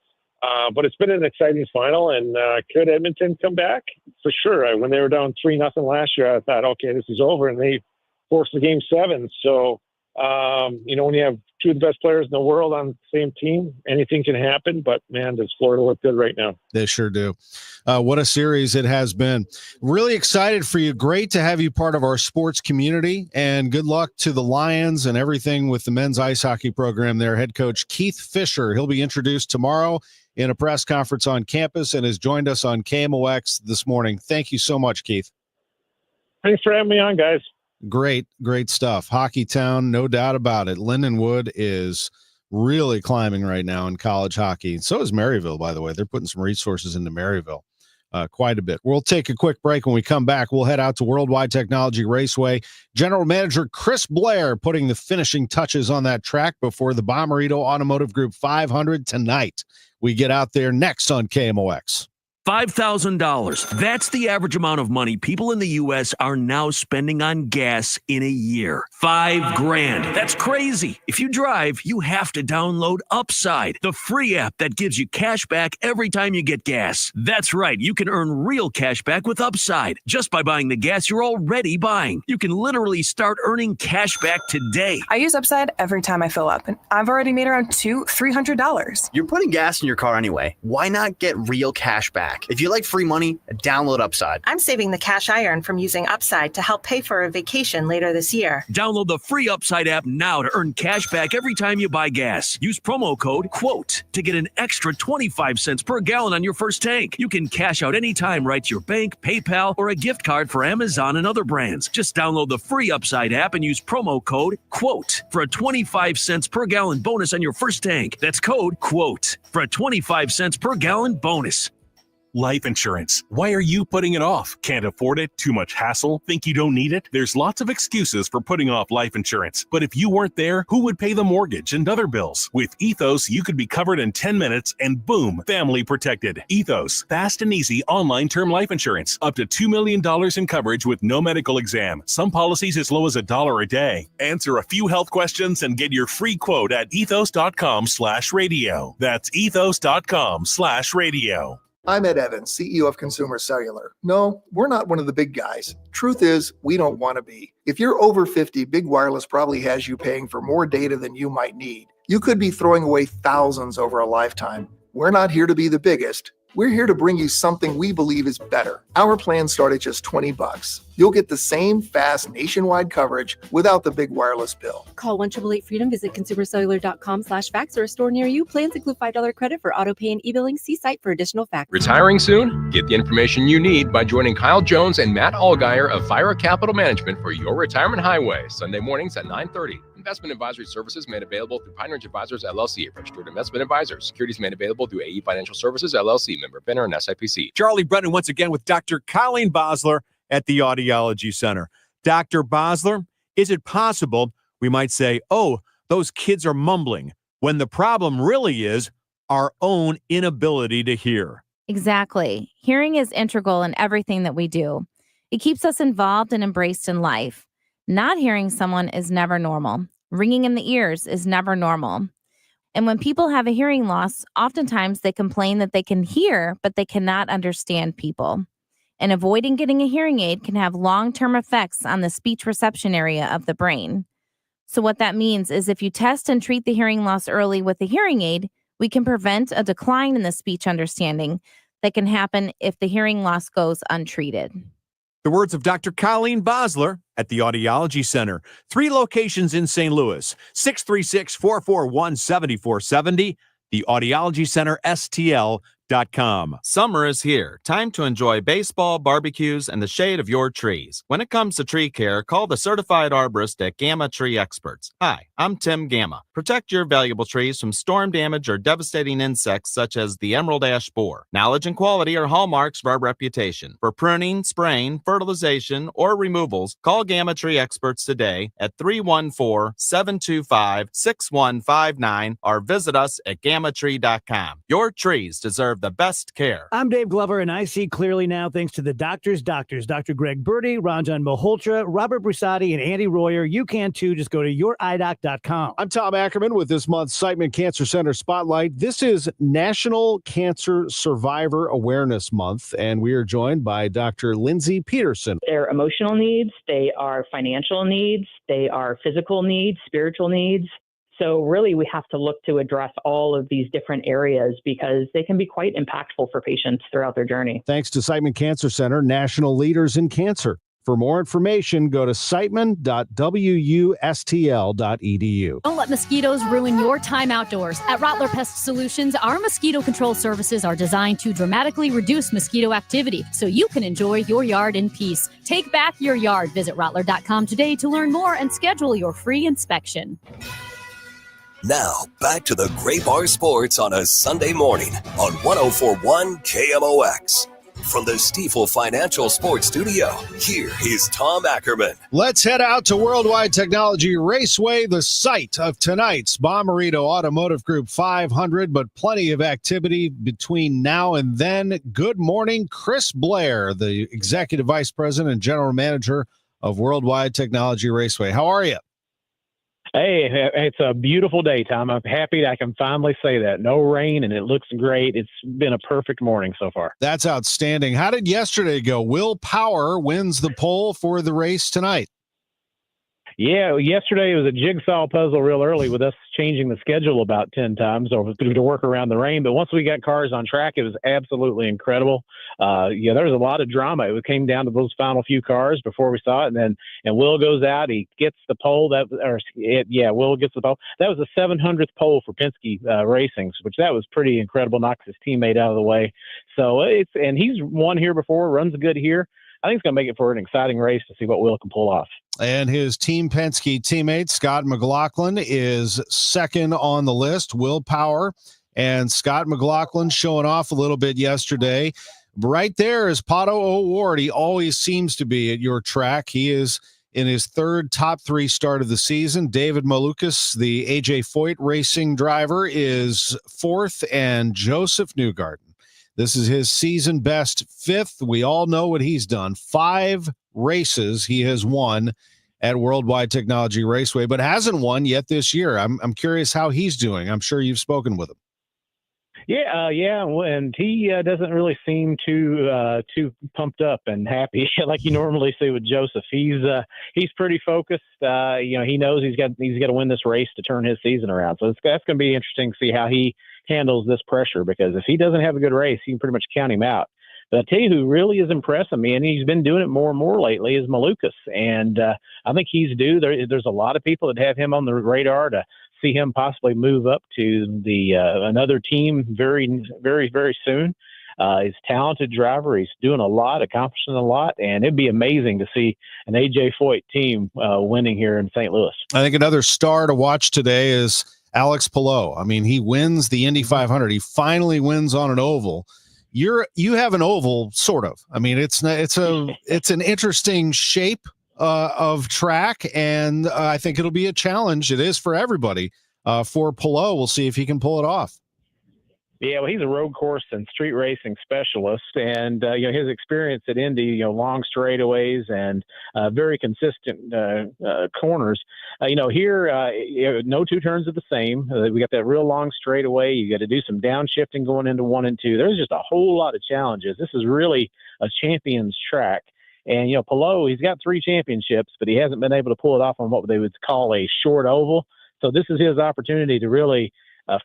but it's been an exciting final, and could Edmonton come back? For sure. When they were down 3-0 last year, I thought, okay, this is over, and they forced the Game 7. So, when you have two of the best players in the world on the same team, anything can happen. But, man, does Florida look good right now. They sure do. What a series it has been. Really excited for you. Great to have you part of our sports community, and good luck to the Lions and everything with the men's ice hockey program there. Head coach Keith Fisher, he'll be introduced tomorrow in a press conference on campus and has joined us on KMOX this morning. Thank you so much, Keith. Thanks for having me on, guys. Great stuff. Hockey town, no doubt about it. Lindenwood is really climbing right now in college hockey. So is Maryville, by the way. They're putting some resources into Maryville quite a bit. We'll take a quick break. When we come back, we'll head out to Worldwide Technology Raceway. General Manager Chris Blair putting the finishing touches on that track before the Bommarito Automotive Group 500 tonight. We get out there next on KMOX. $5,000. That's the average amount of money people in the U.S. are now spending on gas in a year. $5,000. That's crazy. If you drive, you have to download Upside, the free app that gives you cash back every time you get gas. That's right. You can earn real cash back with Upside just by buying the gas you're already buying. You can literally start earning cash back today. I use Upside every time I fill up, and I've already made around $200-300. You're putting gas in your car anyway. Why not get real cash back? back. If you like free money, download Upside. I'm saving the cash I earn from using Upside to help pay for a vacation later this year. Download the free Upside app now to earn cash back every time you buy gas. Use promo code QUOTE to get an extra 25 cents per gallon on your first tank. You can cash out anytime right to your bank, PayPal, or a gift card for Amazon and other brands. Just download the free Upside app and use promo code QUOTE for a 25 cents per gallon bonus on your first tank. That's code QUOTE for a 25 cents per gallon bonus. Life insurance. Why are you putting it off? Can't afford it? Too much hassle? Think you don't need it? There's lots of excuses for putting off life insurance. But if you weren't there, who would pay the mortgage and other bills? With Ethos, you could be covered in 10 minutes and boom, family protected. Ethos, fast and easy online term life insurance. Up to $2 million in coverage with no medical exam. Some policies as low as $1 a day. Answer a few health questions and get your free quote at ethos.com/radio. That's ethos.com/radio. I'm Ed Evans, CEO of Consumer Cellular. No, we're not one of the big guys. Truth is, we don't want to be. If you're over 50, Big Wireless probably has you paying for more data than you might need. You could be throwing away thousands over a lifetime. We're not here to be the biggest. We're here to bring you something we believe is better. Our plans start at just $20. You'll get the same fast nationwide coverage without the big wireless bill. Call 1-888-FREEDOM. Visit consumercellular.com/facts or a store near you. Plans include $5 credit for auto pay and e-billing. See site for additional facts. Retiring soon? Get the information you need by joining Kyle Jones and Matt Allgeier of Vira Capital Management for your retirement highway. Sunday mornings at 9:30. Investment advisory services made available through Pine Ridge Advisors, LLC, a registered investment advisor. Securities made available through AE Financial Services, LLC, member FINRA and SIPC. Charlie Brennan once again with Dr. Colleen Bosler at the Audiology Center. Dr. Bosler, is it possible we might say, oh, those kids are mumbling, when the problem really is our own inability to hear? Exactly. Hearing is integral in everything that we do. It keeps us involved and embraced in life. Not hearing someone is never normal. Ringing in the ears is never normal. And when people have a hearing loss, oftentimes they complain that they can hear, but they cannot understand people. And avoiding getting a hearing aid can have long-term effects on the speech reception area of the brain. So what that means is if you test and treat the hearing loss early with a hearing aid, we can prevent a decline in the speech understanding that can happen if the hearing loss goes untreated. The words of Dr. Colleen Bosler at the Audiology Center. 3 locations in St. Louis, 636-441-7470, the Audiology Center, STL.com. Summer is here. Time to enjoy baseball, barbecues, and the shade of your trees. When it comes to tree care, call the certified arborist at Gamma Tree Experts. Hi, I'm Tim Gamma. Protect your valuable trees from storm damage or devastating insects such as the emerald ash borer. Knowledge and quality are hallmarks of our reputation. For pruning, spraying, fertilization, or removals, call Gamma Tree Experts today at 314-725-6159 or visit us at gammatree.com. Your trees deserve the best care. I'm Dave Glover, and I see clearly now thanks to the doctors, Dr. Greg Birdie, Ranjan Malhotra, Robert Brusati, and Andy Royer. You can too. Just go to youridoc.com. I'm Tom Ackerman with this month's Siteman Cancer Center Spotlight. This is National Cancer Survivor Awareness Month, and we are joined by Dr. Lindsay Peterson. They're emotional needs, they are financial needs, they are physical needs, spiritual needs. So really, we have to look to address all of these different areas because they can be quite impactful for patients throughout their journey. Thanks to Siteman Cancer Center, national leaders in cancer. For more information, go to siteman.wustl.edu. Don't let mosquitoes ruin your time outdoors. At Rottler Pest Solutions, our mosquito control services are designed to dramatically reduce mosquito activity so you can enjoy your yard in peace. Take back your yard. Visit Rottler.com today to learn more and schedule your free inspection. Now, back to the Gray Bar Sports on a Sunday morning on 104.1 KMOX. From the Stifel Financial Sports Studio, here is Tom Ackerman. Let's head out to Worldwide Technology Raceway, the site of tonight's Bommarito Automotive Group 500, but plenty of activity between now and then. Good morning, Chris Blair, the Executive Vice President and General Manager of Worldwide Technology Raceway. How are you? Hey, it's a beautiful day, Tom. I'm happy I can finally say that. No rain, and it looks great. It's been a perfect morning so far. That's outstanding. How did yesterday go? Will Power wins the pole for the race tonight. Yeah, yesterday it was a jigsaw puzzle real early with us changing the schedule about 10 times to work around the rain. But once we got cars on track, it was absolutely incredible. Yeah, there was a lot of drama. It came down to those final few cars before we saw it. And Will goes out, he gets the pole. Will gets the pole. That was the 700th pole for Penske Racing, which that was pretty incredible. Knocks his teammate out of the way. So and he's won here before, runs good here. I think it's going to make it for an exciting race to see what Will can pull off. And his Team Penske teammate, Scott McLaughlin, is second on the list. Will Power and Scott McLaughlin showing off a little bit yesterday. Right there is Pato O'Ward. He always seems to be at your track. He is in his third top 3 start of the season. David Malukas, the AJ Foyt racing driver, is 4th, and Joseph Newgarden, this is his season best 5th. We all know what he's done. 5 races he has won at Worldwide Technology Raceway, but hasn't won yet this year. I'm curious how he's doing. I'm sure you've spoken with him. Yeah, and he doesn't really seem too pumped up and happy like you normally see with Joseph. He's pretty focused. He knows he's got to win this race to turn his season around. So that's going to be interesting to see how he handles this pressure, because if he doesn't have a good race, you can pretty much count him out. But I tell you who really is impressing me, and he's been doing it more and more lately, is Malukas. And I think he's due. There's a lot of people that have him on the radar to see him possibly move up to the another team very, very, very soon. He's a talented driver. He's doing a lot, accomplishing a lot, and it'd be amazing to see an AJ Foyt team winning here in St. Louis. I think another star to watch today is Alex Palou. I mean, he wins the Indy 500. He finally wins on an oval. You have an oval, sort of. I mean, it's an interesting shape of track, and I think it'll be a challenge. It is for everybody. For Palou, we'll see if he can pull it off. Yeah, well, he's a road course and street racing specialist, and his experience at Indy, long straightaways and very consistent corners. Here, no 2 turns are the same. We got that real long straightaway. You got to do some downshifting going into 1 and 2. There's just a whole lot of challenges. This is really a champion's track. And, Palou, he's got 3 championships, but he hasn't been able to pull it off on what they would call a short oval. So this is his opportunity to really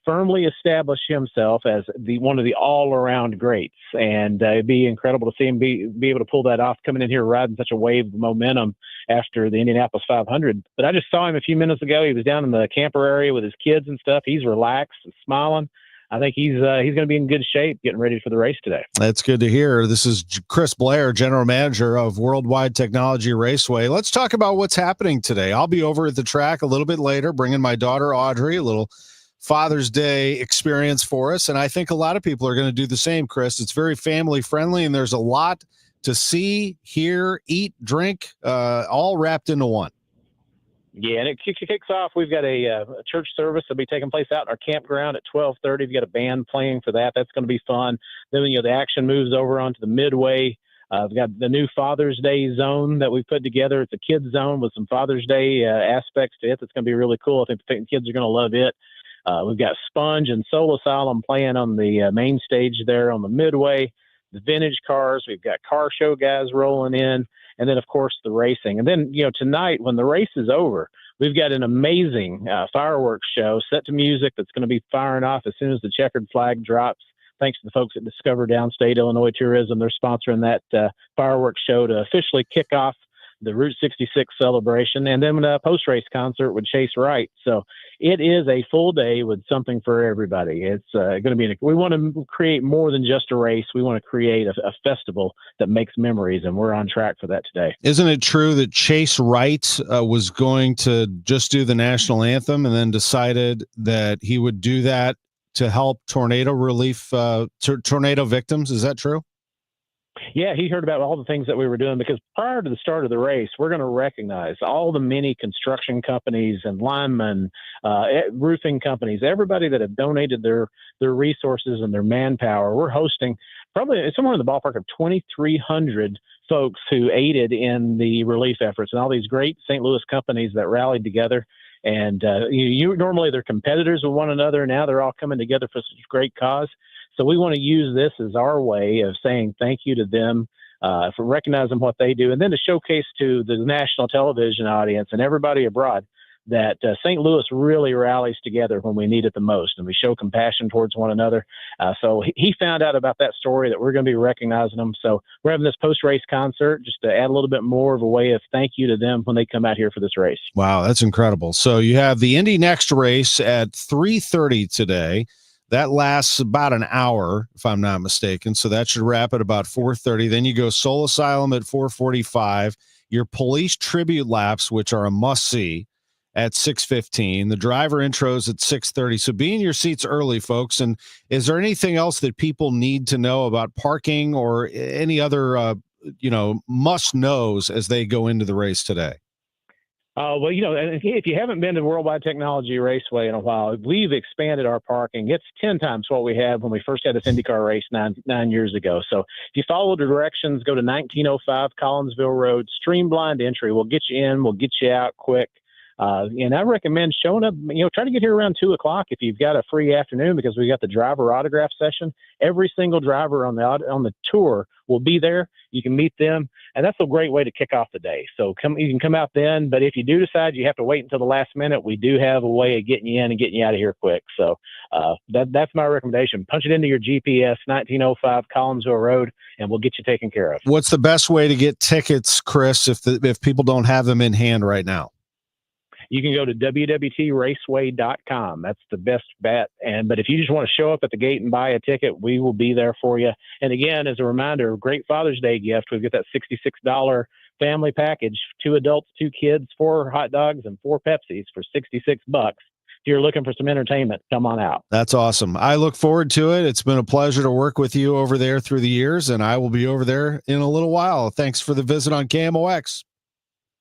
firmly establish himself as one of the all-around greats. And it'd be incredible to see him be able to pull that off, coming in here riding such a wave of momentum after the Indianapolis 500. But I just saw him a few minutes ago. He was down in the camper area with his kids and stuff. He's relaxed and smiling. I think he's going to be in good shape getting ready for the race today. That's good to hear. This is Chris Blair, General Manager of Worldwide Technology Raceway. Let's talk about what's happening today. I'll be over at the track a little bit later, bringing my daughter Audrey, a little Father's Day experience for us. And I think a lot of people are going to do the same, Chris. It's very family friendly, and there's a lot to see, hear, eat, drink, all wrapped into one. Yeah, and it kicks off. We've got a church service that'll be taking place out in our campground at 12:30. We've got a band playing for that. That's going to be fun. Then, the action moves over onto the midway. We've got the new Father's Day zone that we've put together. It's a kids zone with some Father's Day aspects to it. That's going to be really cool. I think the kids are going to love it. We've got Sponge and Soul Asylum playing on the main stage there on the midway. The vintage cars. We've got car show guys rolling in. And then, of course, the racing. And then, tonight when the race is over, we've got an amazing fireworks show set to music that's going to be firing off as soon as the checkered flag drops. Thanks to the folks at Discover Downstate Illinois Tourism. They're sponsoring that fireworks show to officially kick off the Route 66 celebration, and then a post-race concert with Chase Wright. So it is a full day with something for everybody. It's going to be, we want to create more than just a race. We want to create a festival that makes memories, and we're on track for that today. Isn't it true that Chase Wright was going to just do the national anthem and then decided that he would do that to help tornado relief, tornado victims? Is that true? Yeah, he heard about all the things that we were doing, because prior to the start of the race, we're going to recognize all the many construction companies and linemen, roofing companies, everybody that have donated their resources and their manpower. We're hosting probably somewhere in the ballpark of 2,300 folks who aided in the relief efforts, and all these great St. Louis companies that rallied together. And normally they're competitors with one another. Now they're all coming together for such a great cause. So we want to use this as our way of saying thank you to them. for recognizing what they do, and then to showcase to the national television audience and everybody abroad that St. Louis really rallies together when we need it the most, and we show compassion towards one another. So he found out about that story, that we're going to be recognizing them. So we're having this post-race concert just to add a little bit more of a way of thank you to them when they come out here for this race. Wow, that's incredible. So you have the Indy Next race at 3:30 today. That lasts about an hour, if I'm not mistaken. So that should wrap at about 4:30. Then you go Soul Asylum at 4:45. Your police tribute laps, which are a must-see, at 6:15. The driver intros at 6:30. So be in your seats early, folks. And is there anything else that people need to know about parking or any other, must-knows as they go into the race today? Well, if you haven't been to Worldwide Technology Raceway in a while, we've expanded our parking. It's 10 times what we had when we first had this INDYCAR race nine years ago. So if you follow the directions, go to 1905 Collinsville Road, streamlined entry. We'll get you in. We'll get you out quick. And I recommend showing up, try to get here around 2:00 if you've got a free afternoon, because we got the driver autograph session. Every single driver on the tour will be there. You can meet them, and that's a great way to kick off the day. So you can come out then, but if you do decide you have to wait until the last minute, we do have a way of getting you in and getting you out of here quick. So that's my recommendation. Punch it into your GPS, 1905 Collinsville Road, and we'll get you taken care of. What's the best way to get tickets, Chris, if people don't have them in hand right now? You can go to www.raceway.com. That's the best bet. But if you just want to show up at the gate and buy a ticket, we will be there for you. And again, as a reminder, great Father's Day gift. We've got that $66 family package, 2 adults, 2 kids, 4 hot dogs, and 4 Pepsis for $66. If you're looking for some entertainment, come on out. That's awesome. I look forward to it. It's been a pleasure to work with you over there through the years, and I will be over there in a little while. Thanks for the visit on KMOX.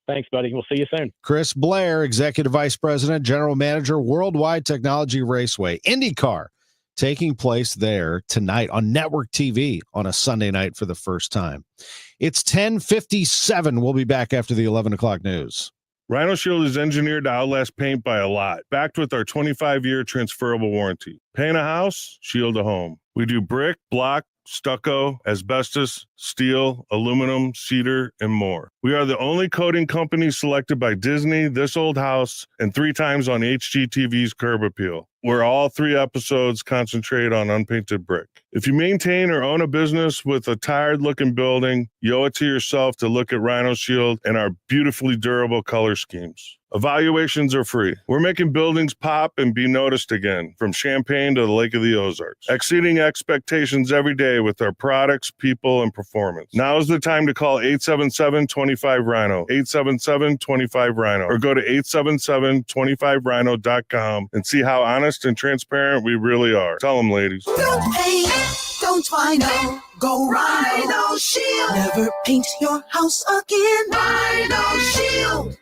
Thanks, buddy. We'll see you soon. Chris Blair, Executive Vice President, General Manager, Worldwide Technology Raceway, INDYCAR, taking place there tonight on network TV on a Sunday night for the first time. It's 10:57. We'll be back after the 11 o'clock news. Rhino Shield is engineered to outlast paint by a lot, backed with our 25-year transferable warranty. Paint a house, shield a home. We do brick, block, stucco, asbestos, steel, aluminum, cedar, and more. We are the only coating company selected by Disney, This Old House, and 3 times on HGTV's Curb Appeal, where all 3 episodes concentrate on unpainted brick. If you maintain or own a business with a tired-looking building, you owe it to yourself to look at Rhino Shield and our beautifully durable color schemes. Evaluations are free. We're making buildings pop and be noticed again, from Champaign to the Lake of the Ozarks, exceeding expectations every day with our products, people, and performance. Now is the time to call 877-25-RHINO, 877-25-RHINO, or go to 877-25rhino.com and see how honest and transparent we really are. Tell them, ladies. Don't paint, don't Rhino, go Rhino Shield. Never paint your house again. Rhino Shield.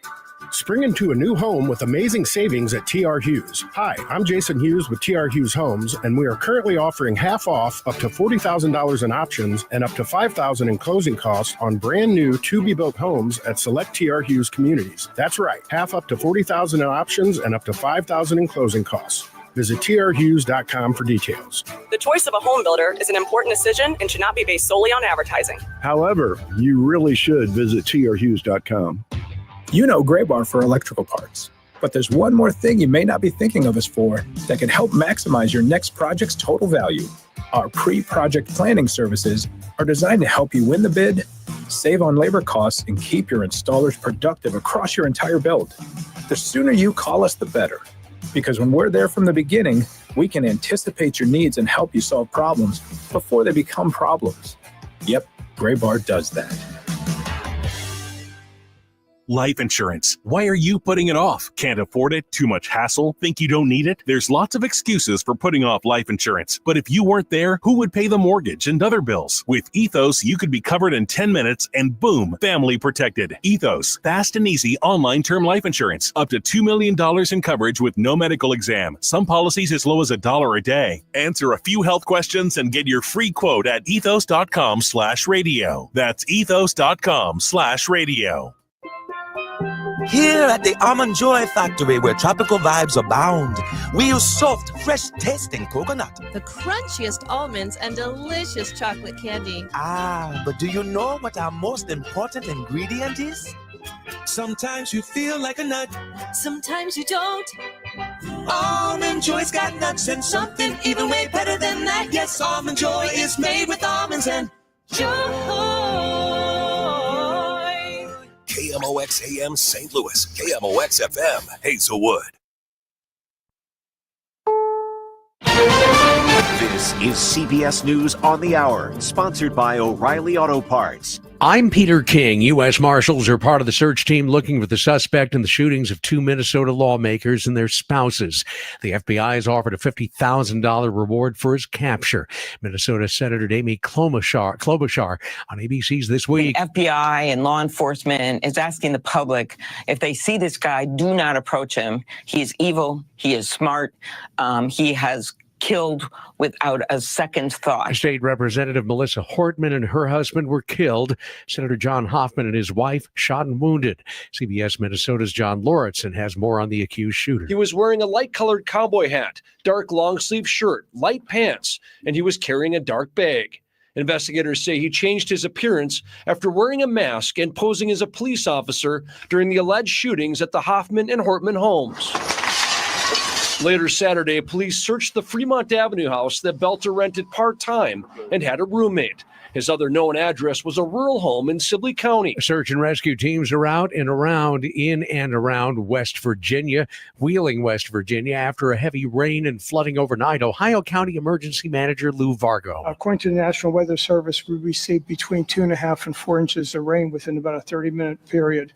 Spring into a new home with amazing savings at TR Hughes. Hi, I'm Jason Hughes with TR Hughes Homes, and we are currently offering half off up to $40,000 in options and up to $5,000 in closing costs on brand new to-be-built homes at select TR Hughes communities. That's right, half up to $40,000 in options and up to $5,000 in closing costs. Visit trhughes.com for details. The choice of a home builder is an important decision and should not be based solely on advertising. However, you really should visit trhughes.com. You know Gray Bar for electrical parts, but there's one more thing you may not be thinking of us for that can help maximize your next project's total value. Our pre-project planning services are designed to help you win the bid, save on labor costs, and keep your installers productive across your entire build. The sooner you call us, the better, because when we're there from the beginning, we can anticipate your needs and help you solve problems before they become problems. Yep, Gray Bar does that. Life insurance. Why are you putting it off? Can't afford it? Too much hassle? Think you don't need it? There's lots of excuses for putting off life insurance. But if you weren't there, who would pay the mortgage and other bills? With Ethos, you could be covered in 10 minutes and boom, family protected. Ethos, fast and easy online term life insurance. Up to $2 million in coverage with no medical exam. Some policies as low as $1 a day. Answer a few health questions and get your free quote at ethos.com/radio. That's ethos.com/radio. Here at the Almond Joy Factory, where tropical vibes abound, we use soft, fresh-tasting coconut. The crunchiest almonds and delicious chocolate candy. Ah, but do you know what our most important ingredient is? Sometimes you feel like a nut. Sometimes you don't. Almond Joy's got nuts and something even way better than that. Yes, Almond Joy is made with almonds and joy. KMOX AM St. Louis, KMOX FM Hazelwood. This is CBS News on the Hour, sponsored by O'Reilly Auto Parts. I'm Peter King. U.S. Marshals are part of the search team looking for the suspect in the shootings of 2 Minnesota lawmakers and their spouses. The FBI has offered a $50,000 reward for his capture. Minnesota Senator Amy Klobuchar on ABC's This Week. The FBI and law enforcement is asking the public, if they see this guy, do not approach him. He is evil. He is smart. He has killed without a second thought. State Representative Melissa Hortman and her husband were killed. Senator John Hoffman and his wife shot and wounded. CBS Minnesota's John Lauritsen has more on the accused shooter. He was wearing a light-colored cowboy hat, dark long-sleeve shirt, light pants, and he was carrying a dark bag. Investigators say he changed his appearance after wearing a mask and posing as a police officer during the alleged shootings at the Hoffman and Hortman homes. Later Saturday, police searched the Fremont Avenue house that Belter rented part-time and had a roommate. His other known address was a rural home in Sibley County. Search and rescue teams are out and around West Virginia, Wheeling, West Virginia, after a heavy rain and flooding overnight. Ohio County Emergency Manager Lou Vargo. According to the National Weather Service, we received between 2.5 and 4 inches of rain within about a 30-minute period.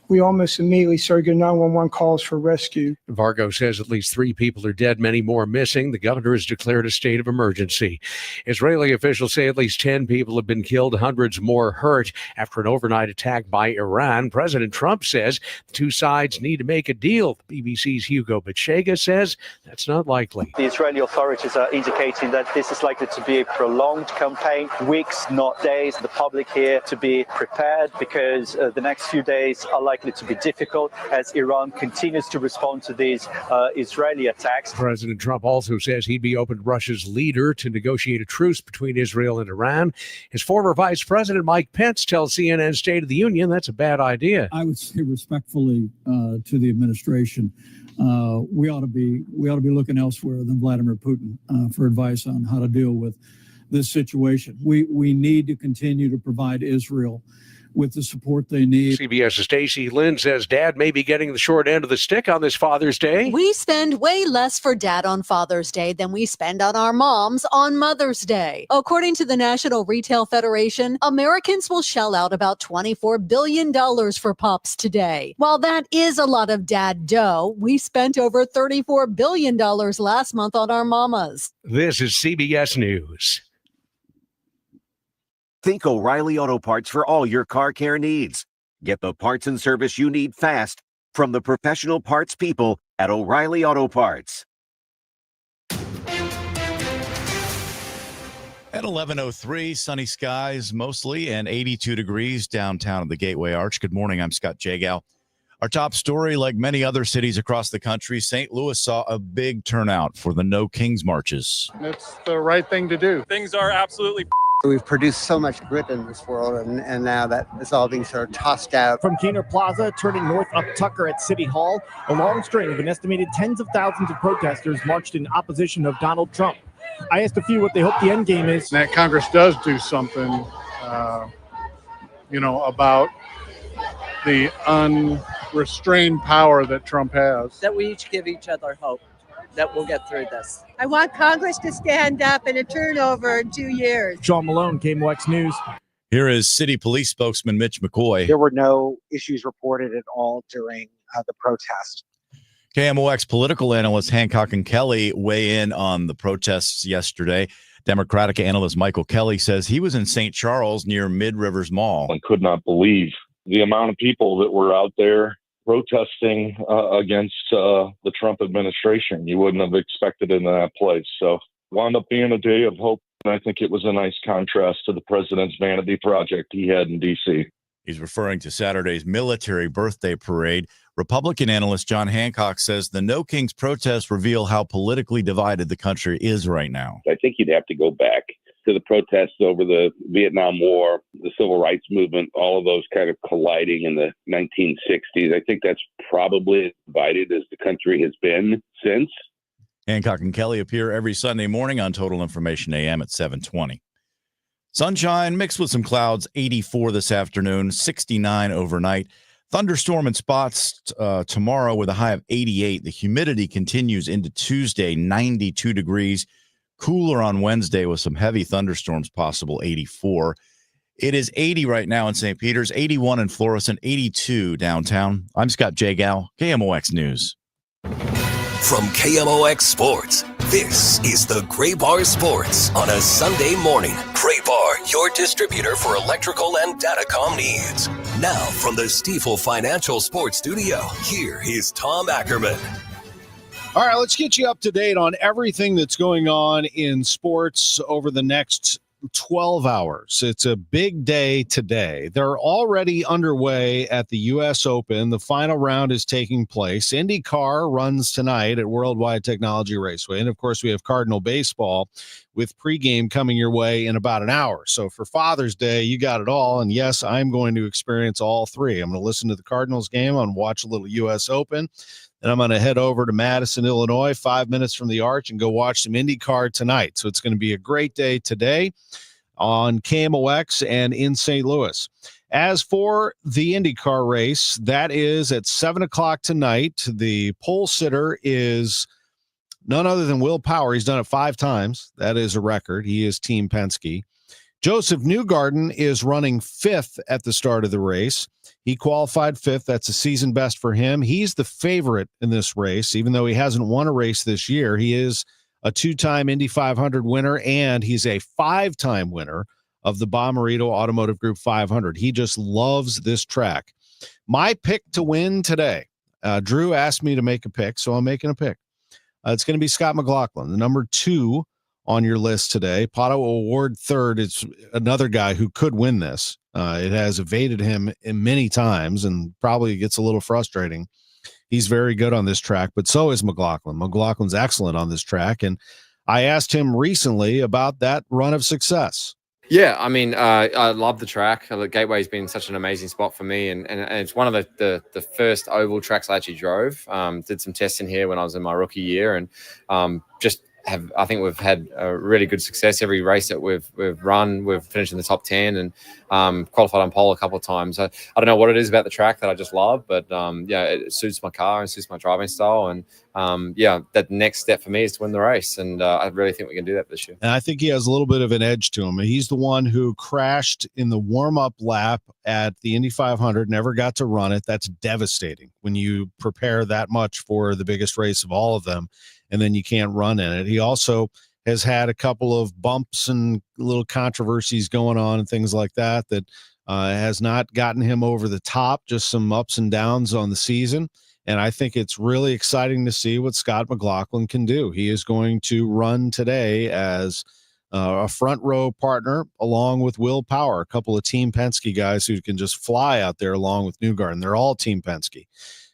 We almost immediately started getting 911 calls for rescue. Vargo says at least 3 people are dead, many more missing. The governor has declared a state of emergency. Israeli officials say at least 10 people have been killed, hundreds more hurt after an overnight attack by Iran. President Trump says the two sides need to make a deal. BBC's Hugo Bachega says that's not likely. The Israeli authorities are indicating that this is likely to be a prolonged campaign, weeks, not days. The public here to be prepared because the next few days are likely to be difficult as Iran continues to respond to these Israeli attacks. President Trump also says he'd be open to Russia's leader to negotiate a truce between Israel and Iran. His former Vice President Mike Pence tells CNN State of the Union that's a bad idea. I would say respectfully to the administration, we ought to be looking elsewhere than Vladimir Putin for advice on how to deal with this situation. We need to continue to provide Israel with the support they need. CBS's Stacey Lynn says Dad may be getting the short end of the stick on this Father's Day. We spend way less for Dad on Father's Day than we spend on our moms on Mother's Day. According to the National Retail Federation, Americans will shell out about $24 billion for pups today. While that is a lot of dad dough, we spent over $34 billion last month on our mamas. This is CBS News. Think O'Reilly Auto Parts for all your car care needs. Get the parts and service you need fast from the professional parts people at O'Reilly Auto Parts. At 11:03, sunny skies mostly and 82 degrees downtown at the Gateway Arch. Good morning. I'm Scott Jagow. Our top story, like many other cities across the country, St. Louis saw a big turnout for the No Kings marches. It's the right thing to do. Things are absolutely. We've produced so much grit in this world, and now that it's all being sort of tossed out. From Keener Plaza, turning north up Tucker at City Hall, a long string of an estimated tens of thousands of protesters marched in opposition of Donald Trump. I asked a few what they hope the end game is. That Congress does do something, about the unrestrained power that Trump has. That we each give each other hope that we'll get through this. I want Congress to stand up and a turnover in 2 years. Sean Malone, KMOX News. Here is City Police spokesman Mitch McCoy. There were no issues reported at all during the protest. KMOX political analyst Hancock and Kelly weigh in on the protests yesterday. Democratic analyst Michael Kelly says he was in St. Charles near Mid-Rivers Mall. I could not believe the amount of people that were out there protesting against the Trump administration. You wouldn't have expected it in that place. So wound up being a day of hope. And I think it was a nice contrast to the president's vanity project he had in D.C. He's referring to Saturday's military birthday parade. Republican analyst John Hancock says the No Kings protests reveal how politically divided the country is right now. I think you'd have to go back to the protests over the Vietnam War, the Civil Rights Movement, all of those kind of colliding in the 1960s. I think that's probably as divided as the country has been since. Hancock and Kelly appear every Sunday morning on Total Information AM at 7:20. Sunshine mixed with some clouds, 84 this afternoon, 69 overnight. Thunderstorm in spots tomorrow with a high of 88. The humidity continues into Tuesday, 92 degrees. Cooler on Wednesday with some heavy thunderstorms possible, 84. It is 80 right now in St. Peter's, 81 in Florissant, 82 downtown. I'm Scott Jagow, KMOX News. From KMOX Sports, this is the Gray Bar Sports on a Sunday morning. Gray Bar, your distributor for electrical and datacom needs. Now from the Stifel Financial Sports Studio, here is Tom Ackerman. All right, let's get you up to date on everything that's going on in sports over the next 12 hours. It's a big day today. They're already underway at the U.S. Open. The final round is taking place. INDYCAR runs tonight at Worldwide Technology Raceway. And, of course, we have Cardinal baseball with pregame coming your way in about an hour. So for Father's Day, you got it all. And, yes, I'm going to experience all three. I'm going to listen to the Cardinals game. I'm going to watch a little U.S. Open. And I'm going to head over to Madison, Illinois, 5 minutes from the Arch, and go watch some INDYCAR tonight. So it's going to be a great day today on KMOX and in St. Louis. As for the INDYCAR race, that is at 7 o'clock tonight. The pole sitter is none other than Will Power. He's done it 5 times. That is a record. He is Team Penske. Joseph Newgarden is running 5th at the start of the race. He qualified 5th. That's a season best for him. He's the favorite in this race, even though he hasn't won a race this year. He is a 2-time Indy 500 winner, and he's a 5-time winner of the Bommarito Automotive Group 500. He just loves this track. My pick to win today, Drew asked me to make a pick, so I'm making a pick. It's going to be Scott McLaughlin, the number 2 on your list today. Pato Award 3rd. It's another guy who could win this. It has evaded him many times and probably gets a little frustrating. He's very good on this track, but so is McLaughlin. McLaughlin's excellent on this track, and I asked him recently about that run of success. Yeah, I mean, I love the track. The Gateway's been such an amazing spot for me, and it's one of the first oval tracks I actually drove. Did some testing here when I was in my rookie year, and I think we've had a really good success. Every race that we've run, we've finished in the top 10 and qualified on pole a couple of times. I don't know what it is about the track that I just love, but it suits my car and suits my driving style. And that next step for me is to win the race. And I really think we can do that this year. And I think he has a little bit of an edge to him. He's the one who crashed in the warm-up lap at the Indy 500, never got to run it. That's devastating when you prepare that much for the biggest race of all of them, and then you can't run in it. He also has had a couple of bumps and little controversies going on and things like that has not gotten him over the top, just some ups and downs on the season. And I think it's really exciting to see what Scott McLaughlin can do. He is going to run today as a front row partner along with Will Power, a couple of Team Penske guys who can just fly out there along with Newgarden. They're all Team Penske.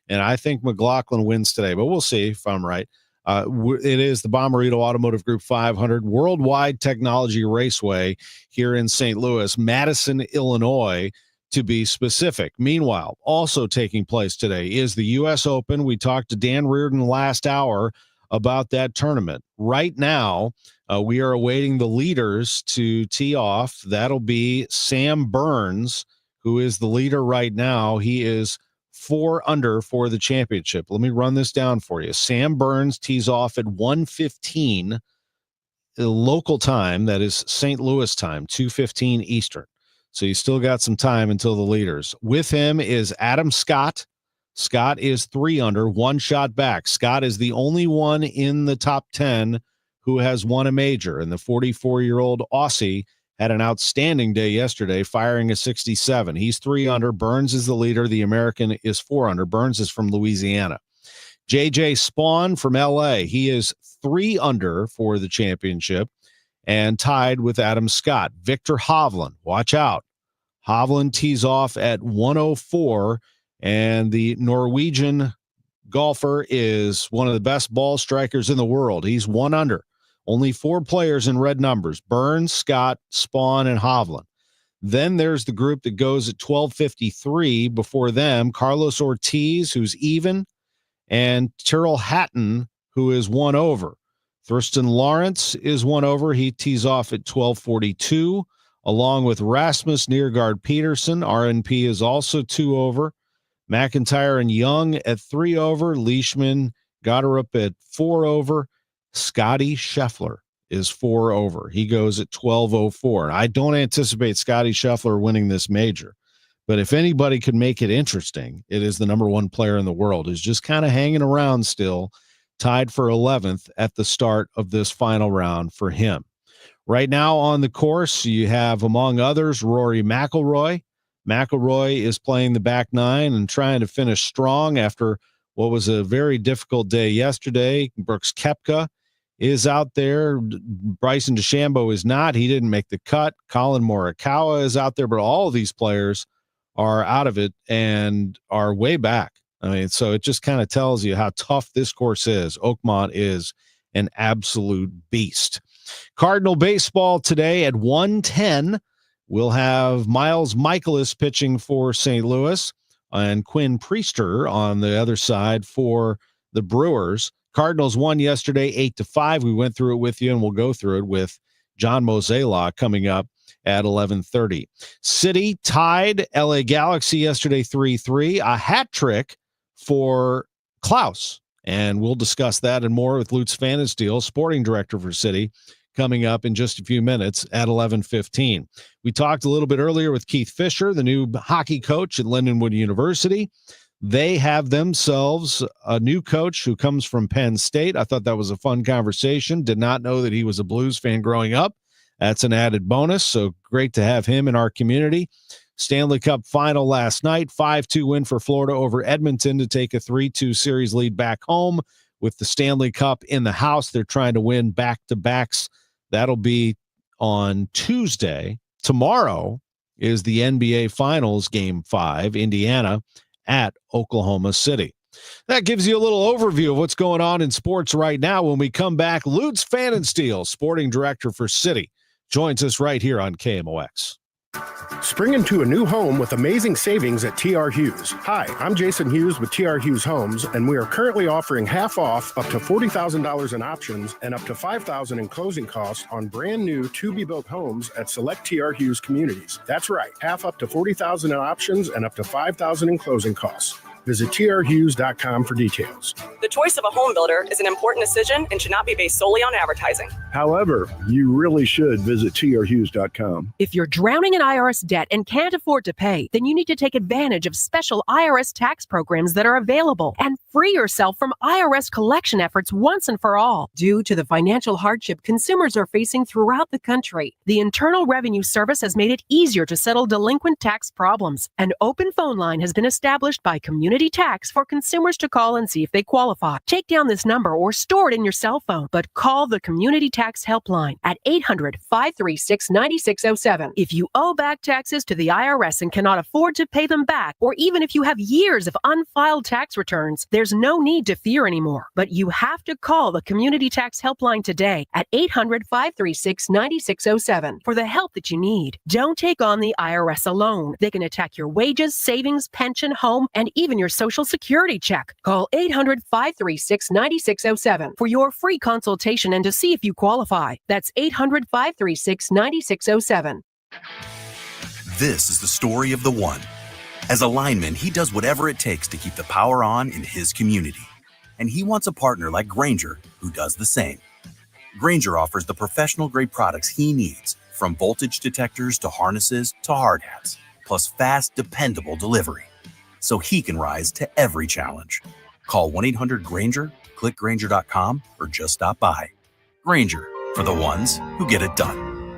And I think McLaughlin wins today, but we'll see if I'm right. It is the Bommarito Automotive Group 500 Worldwide Technology Raceway here in St. Louis, Madison, Illinois, to be specific. Meanwhile, also taking place today is the U.S. Open. We talked to Dan Reardon last hour about that tournament. Right now, we are awaiting the leaders to tee off. That'll be Sam Burns, who is the leader right now. He is 4 under for the championship. Let me run this down for you. Sam Burns tees off at 1:15 local time. That is St. Louis time, 2:15 Eastern. So you still got some time until the leaders. With him is Adam Scott. Scott is 3 under, 1 shot back. Scott is the only one in the top 10 who has won a major, and the 44-year-old Aussie had an outstanding day yesterday, firing a 67. He's 3 under. Burns is the leader. The American is 4 under. Burns is from Louisiana. J.J. Spawn from L.A. He is 3 under for the championship and tied with Adam Scott. Victor Hovland, watch out. Hovland tees off at 104, and the Norwegian golfer is one of the best ball strikers in the world. He's 1 under. Only 4 players in red numbers: Burns, Scott, Spawn, and Hovland. Then there's the group that goes at 12:53. Before them, Carlos Ortiz, who's even, and Tyrrell Hatton, who is 1 over. Thurston Lawrence is 1 over. He tees off at 12:42, along with Rasmus Niergaard Peterson. RNP is also 2 over. McIntyre and Young at 3 over. Leishman got her up at 4 over. Scotty Scheffler is 4 over. He goes at 12:04. I don't anticipate Scotty Scheffler winning this major, but if anybody could make it interesting, it is the number 1 player in the world, who's just kind of hanging around still, tied for 11th at the start of this final round for him. Right now on the course, you have, among others, Rory McIlroy. McIlroy is playing the back 9 and trying to finish strong after what was a very difficult day yesterday. Brooks Koepka is out there. Bryson DeChambeau is not. He didn't make the cut. Colin Morikawa is out there, but all of these players are out of it and are way back. I mean, so it just kind of tells you how tough this course is. Oakmont is an absolute beast. Cardinal baseball today at 1:10. We'll have Miles Michaelis pitching for St. Louis and Quinn Priester on the other side for the Brewers. Cardinals won yesterday 8-5. We went through it with you, and we'll go through it with John Mozeliak coming up at 11:30. City tied LA Galaxy yesterday 3-3. A hat trick for Klaus, and we'll discuss that and more with Lutz Pfannenstiel, sporting director for City, coming up in just a few minutes at 11:15. We talked a little bit earlier with Keith Fisher, the new hockey coach at Lindenwood University. They have themselves a new coach who comes from Penn State. I thought that was a fun conversation. Did not know that he was a Blues fan growing up. That's an added bonus, so great to have him in our community. Stanley Cup final last night, 5-2 win for Florida over Edmonton to take a 3-2 series lead back home. With the Stanley Cup in the house, they're trying to win back-to-backs. That'll be on Tuesday. Tomorrow is the NBA Finals Game 5, Indiana at Oklahoma City. That gives you a little overview of what's going on in sports right now. When we come back, Lutz Pfannenstiel, sporting director for City, joins us right here on KMOX. Spring into a new home with amazing savings at TR Hughes. Hi, I'm Jason Hughes with TR Hughes Homes, and we are currently offering half off up to $40,000 in options and up to $5,000 in closing costs on brand new to-be-built homes at select TR Hughes communities. That's right, half up to $40,000 in options and up to $5,000 in closing costs. Visit trhughes.com for details. The choice of a home builder is an important decision and should not be based solely on advertising. However, you really should visit trhughes.com. If you're drowning in IRS debt and can't afford to pay, then you need to take advantage of special IRS tax programs that are available and free yourself from IRS collection efforts once and for all. Due to the financial hardship consumers are facing throughout the country, the Internal Revenue Service has made it easier to settle delinquent tax problems. An open phone line has been established by Community Tax for consumers to call and see if they qualify. Take down this number or store it in your cell phone, but call the Community Tax Helpline at 800-536-9607. If you owe back taxes to the IRS and cannot afford to pay them back, or even if you have years of unfiled tax returns, there's no need to fear anymore. But you have to call the Community Tax Helpline today at 800-536-9607 for the help that you need. Don't take on the IRS alone. They can attack your wages, savings, pension, home, and even your Social Security check. Call 800-536-9607 for your free consultation and to see if you qualify. That's 800-536-9607. This is the story of the one. As a lineman, he does whatever it takes to keep the power on in his community. And he wants a partner like Grainger who does the same. Grainger offers the professional-grade products he needs, from voltage detectors to harnesses to hard hats, plus fast, dependable delivery, so he can rise to every challenge. Call 1-800-GRAINGER, click Grainger.com, or just stop by. Grainger, for the ones who get it done.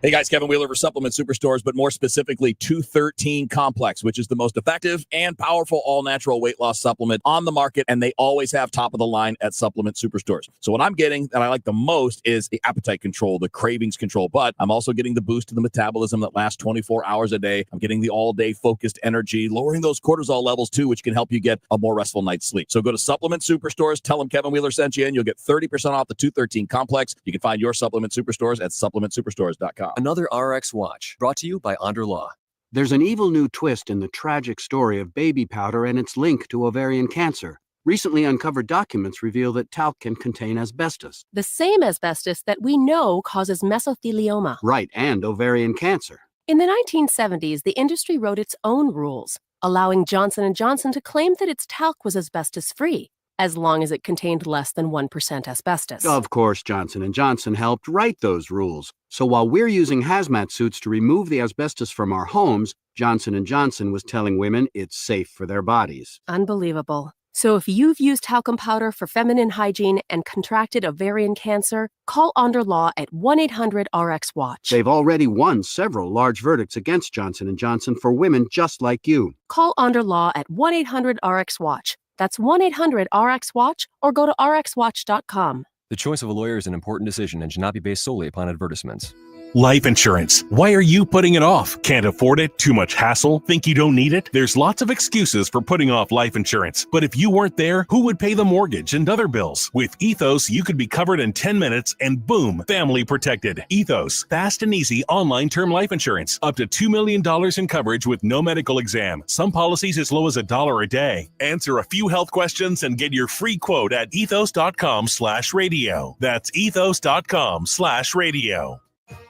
Hey guys, Kevin Wheeler for Supplement Superstores, but more specifically 213 Complex, which is the most effective and powerful all-natural weight loss supplement on the market, and they always have top of the line at Supplement Superstores. So what I'm getting that I like the most is the appetite control, the cravings control, but I'm also getting the boost to the metabolism that lasts 24 hours a day. I'm getting the all-day focused energy, lowering those cortisol levels too, which can help you get a more restful night's sleep. So go to Supplement Superstores, tell them Kevin Wheeler sent you, and you'll get 30% off the 213 Complex. You can find your Supplement Superstores at supplementsuperstores.com. Another RX Watch, brought to you by Under Law. There's an evil new twist in the tragic story of baby powder and its link to ovarian cancer. Recently uncovered documents reveal that talc can contain asbestos. The same asbestos that we know causes mesothelioma. Right, and ovarian cancer. In the 1970s, the industry wrote its own rules, allowing Johnson & Johnson to claim that its talc was asbestos-free, as long as it contained less than 1% asbestos. Of course, Johnson & Johnson helped write those rules. So while we're using hazmat suits to remove the asbestos from our homes, Johnson & Johnson was telling women it's safe for their bodies. Unbelievable. So if you've used talcum powder for feminine hygiene and contracted ovarian cancer, call Under Law at 1-800-RX-WATCH. They've already won several large verdicts against Johnson & Johnson for women just like you. Call Under Law at 1-800-RX-WATCH. That's 1-800-RX-WATCH or go to rxwatch.com. The choice of a lawyer is an important decision and should not be based solely upon advertisements. Life insurance. Why are you putting it off? Can't afford it? Too much hassle? Think you don't need it? There's lots of excuses for putting off life insurance. But if you weren't there, who would pay the mortgage and other bills? With Ethos, you could be covered in 10 minutes and boom, family protected. Ethos, fast and easy online term life insurance. Up to $2 million in coverage with no medical exam. Some policies as low as $1 a day. Answer a few health questions and get your free quote at ethos.com/radio. That's ethos.com/radio.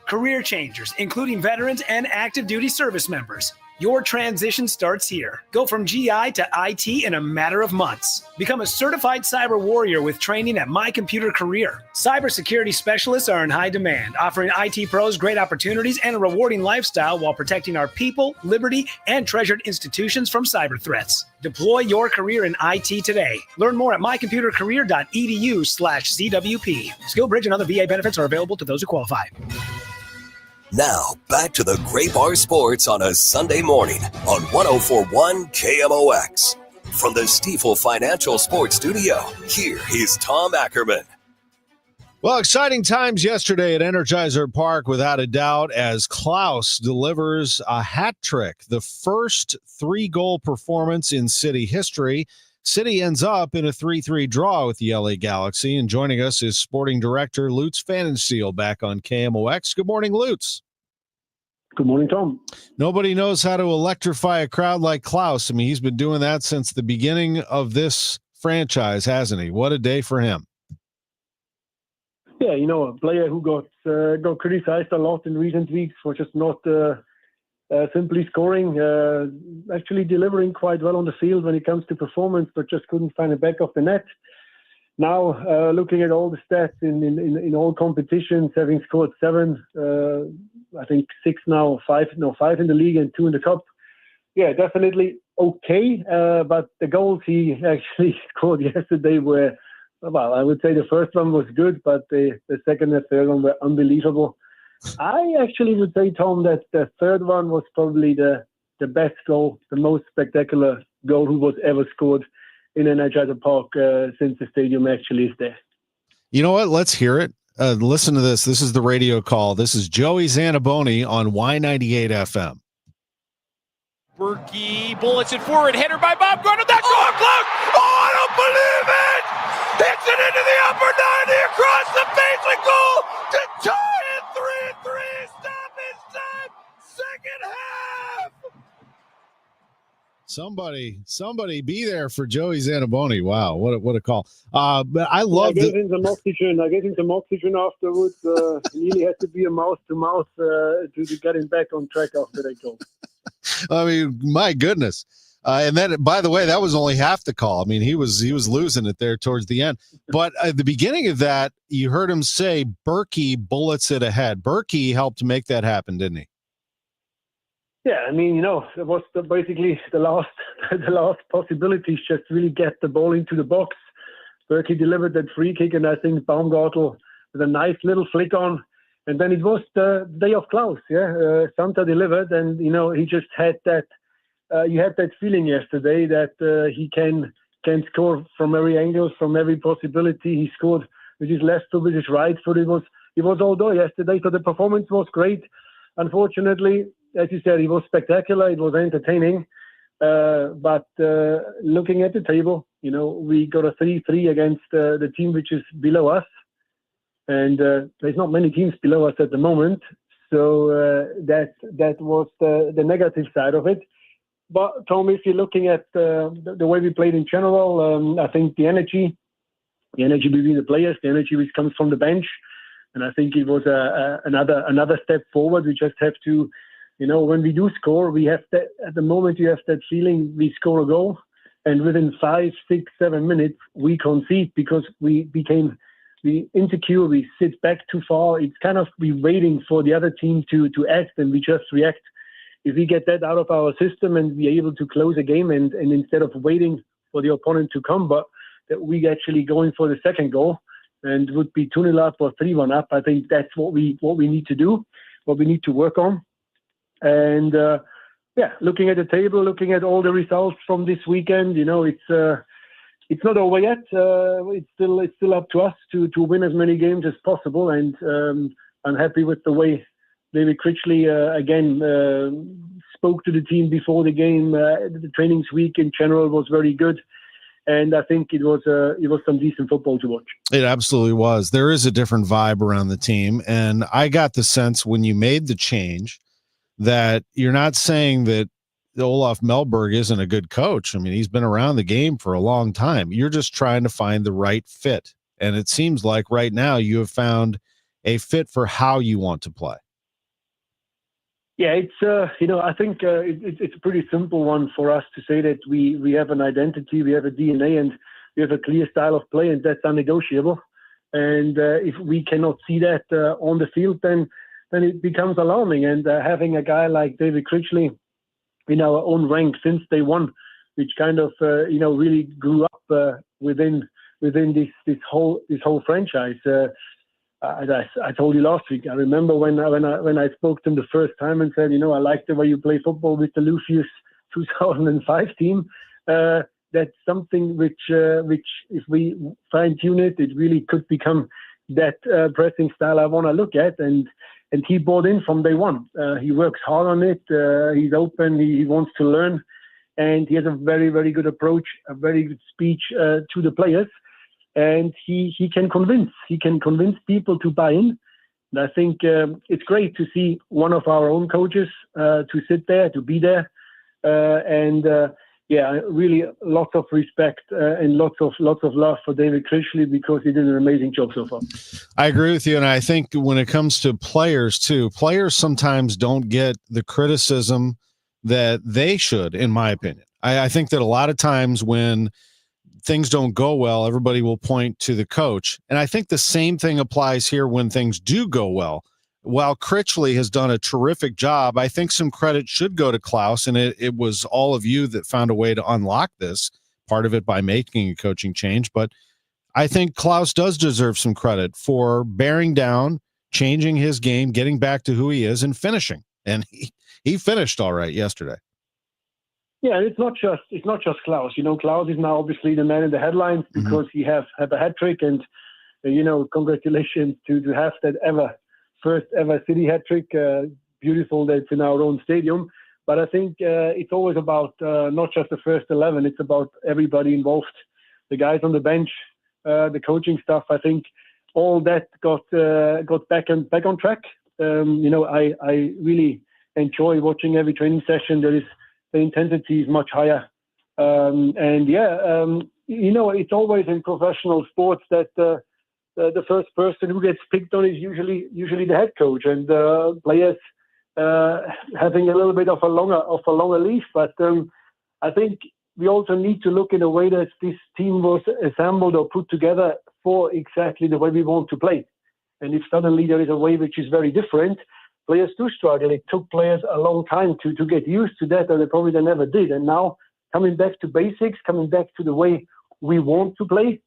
Career changers, including veterans and active duty service members. Your transition starts here. Go from GI to IT in a matter of months. Become a certified cyber warrior with training at My Computer Career. Cybersecurity specialists are in high demand, offering IT pros great opportunities and a rewarding lifestyle while protecting our people, liberty, and treasured institutions from cyber threats. Deploy your career in IT today. Learn more at mycomputercareer.edu/CWP. SkillBridge and other VA benefits are available to those who qualify. Now, back to the Great Bar Sports on a Sunday morning on 104.1 KMOX. From the Stifel Financial Sports Studio, here is Tom Ackerman. Well, exciting times yesterday at Energizer Park, without a doubt, as Klaus delivers a hat trick, the first 3-goal performance in City history. City ends up in a 3-3 draw with the LA Galaxy, and joining us is sporting director Lutz Pfannenstiel back on KMOX. Good morning, Lutz. Good morning, Tom. Nobody knows how to electrify a crowd like Klaus. I mean, he's been doing that since the beginning of this franchise, hasn't he? What a day for him. Yeah, a player who got criticized a lot in recent weeks for just not simply scoring, actually delivering quite well on the field when it comes to performance, but just couldn't find the back of the net. Now, looking at all the stats in all competitions, having scored 7, I think 6 now, 5 in the league and 2 in the cup. Yeah, definitely okay. But the goals he actually scored yesterday were, well, I would say the first one was good, but the second and third one were unbelievable. I actually would say, Tom, that the third one was probably the best goal, the most spectacular goal who was ever scored in Energizer Park since the stadium actually is there. You know what? Let's hear it. Listen to this. This is the radio call. This is Joey Zanaboni on Y98 FM. Berkey bullets it forward, header by Bob Gardner. That's wrong clock. Oh, I don't believe it! Hits it into the upper 90 across the face and goal to tie it 3-3. Stoppage time, second half. Somebody be there for Joey Zanaboni. Wow, what a call. But I love I gave him some oxygen. Afterwards. He really had to be a mouth-to-mouth to get him back on track after that goal. I mean, my goodness. And then, by the way, that was only half the call. I mean, he was losing it there towards the end. But at the beginning of that, you heard him say Berkey bullets it ahead. Berkey helped make that happen, didn't he? Yeah, I mean, it was basically the last possibilities, just really get the ball into the box. Berkey delivered that free kick, and I think Baumgartel with a nice little flick on And then it was the day of Klaus. Santa delivered, and he just had that. You had that feeling yesterday that he can score from every angle, from every possibility. He scored with his left foot, with his right foot. It was all there yesterday. So the performance was great. Unfortunately, as you said, it was spectacular. It was entertaining. But looking at the table, we got a 3-3 against the team which is below us. And there's not many teams below us at the moment. So that was the negative side of it. But Tom, if you're looking at the way we played in general, I think the energy between the players, the energy which comes from the bench, and I think it was another step forward. We just have to, when we do score, we have that. At the moment, you have that feeling we score a goal, and within 5, 6, 7 minutes we concede because we became insecure. We sit back too far. It's kind of we waiting for the other team to act, and we just react. If we get that out of our system and we're able to close a game and instead of waiting for the opponent to come, but that we actually going for the second goal and would be 2-0 up or 3-1 up, I think that's what we need to do, what we need to work on. And looking at the table, looking at all the results from this weekend, it's not over yet. It's still up to us to win as many games as possible. And I'm happy with the way David Critchley again spoke to the team before the game. The trainings week in general was very good, and I think it was some decent football to watch. It absolutely was. There is a different vibe around the team, and I got the sense when you made the change that you're not saying that Olaf Melberg isn't a good coach. I mean, he's been around the game for a long time. You're just trying to find the right fit, and it seems like right now you have found a fit for how you want to play. Yeah, it's I think it's a pretty simple one for us to say that we have an identity, we have a DNA, and we have a clear style of play, and that's unnegotiable. And if we cannot see that on the field, then it becomes alarming. And having a guy like David Critchley in our own rank since day one, which kind of really grew up within this whole franchise. I told you last week. I remember when I spoke to him the first time and said, I like the way you play football with the Lucius 2005 team. That's something which if we fine tune it, it really could become that pressing style I want to look at. And he bought in from day one. He works hard on it. He's open. He wants to learn, and he has a very, very good approach, a very good speech to the players. And he can convince people to buy in. And I think it's great to see one of our own coaches to sit there, to be there, and really lots of respect and lots of love for David Critchley because he did an amazing job so far. I agree with you, and I think when it comes to players too, players sometimes don't get the criticism that they should, in my opinion. I think that a lot of times when things don't go well, everybody will point to the coach. And I think the same thing applies here when things do go well. While Critchley has done a terrific job, I think some credit should go to Klaus, and it was all of you that found a way to unlock this, part of it by making a coaching change. But I think Klaus does deserve some credit for bearing down, changing his game, getting back to who he is, and finishing. And he finished all right yesterday. Yeah, it's not just Klaus. Klaus is now obviously the man in the headlines because he have a hat trick, and congratulations to have that first ever City hat trick. Beautiful that it's in our own stadium. But I think it's always about not just the first 11. It's about everybody involved, the guys on the bench, the coaching stuff. I think all that got back on track. I really enjoy watching every training session. The intensity is much higher. It's always in professional sports that the first person who gets picked on is usually the head coach, and players having a little bit of a longer leash. But I think we also need to look in a way that this team was assembled or put together for exactly the way we want to play. And if suddenly there is a way which is very different, players do struggle. It took players a long time to get used to that, and they never did. And now coming back to basics, coming back to the way we want to play,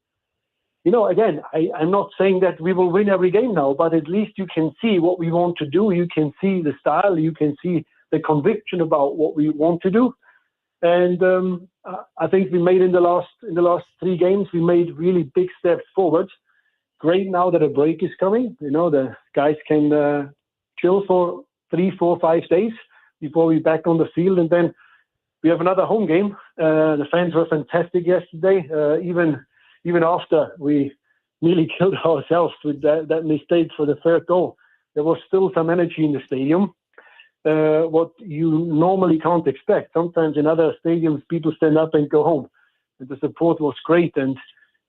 again, I'm not saying that we will win every game now, but at least you can see what we want to do. You can see the style. You can see the conviction about what we want to do. And I think we made in the last 3 games, we made really big steps forward. Great now that a break is coming. The guys can chill for 3, 4, 5 days before we're back on the field. And then we have another home game. The fans were fantastic yesterday, even after we nearly killed ourselves with that mistake for the 3rd goal. There was still some energy in the stadium, what you normally can't expect. Sometimes in other stadiums, people stand up and go home. And the support was great, and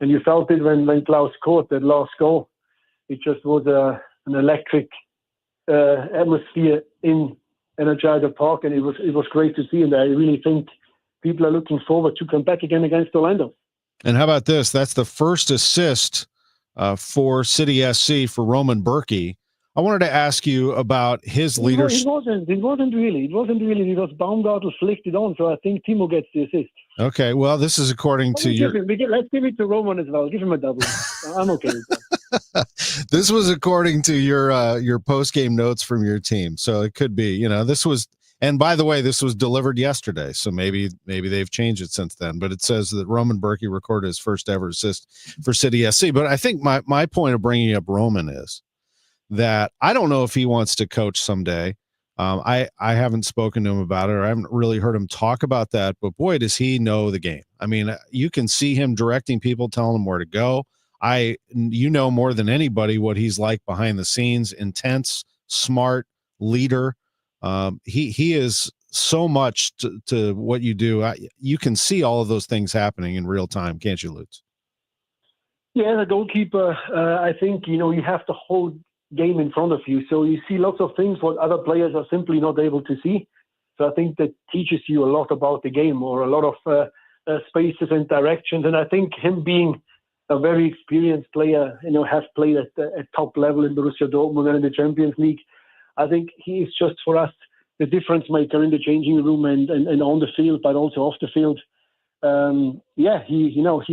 you felt it when Klaus scored that last goal. It just was an electric atmosphere in Energizer Park, and it was great to see. And I really think people are looking forward to come back again against Orlando. And how about this? That's the first assist for City SC for Roman Berkey. I wanted to ask you about his leadership. It wasn't really because Baumgartel flicked it on, so I think Timo gets the assist. Okay, well, this is according to your... Let's give it to Roman as well. Give him a double. I'm okay with that. This was according to your post-game notes from your team, so it could be, this was... And by the way, this was delivered yesterday, so maybe they've changed it since then. But it says that Roman Berkey recorded his first ever assist for City SC. But I think my point of bringing up Roman is that I don't know if he wants to coach someday. I haven't spoken to him about it, or I haven't really heard him talk about that. But boy, does he know the game. I mean, you can see him directing people, telling them where to go. More than anybody what he's like behind the scenes, intense, smart, leader. He is so much to what you do. You can see all of those things happening in real time, can't you, Lutz? Yeah, the goalkeeper, I think, you have the whole game in front of you. So you see lots of things what other players are simply not able to see. So I think that teaches you a lot about the game, or a lot of spaces and directions. And I think him being a very experienced player, has played at top level in Borussia Dortmund and in the Champions League. I think he is just for us the difference maker in the changing room and on the field, but also off the field. He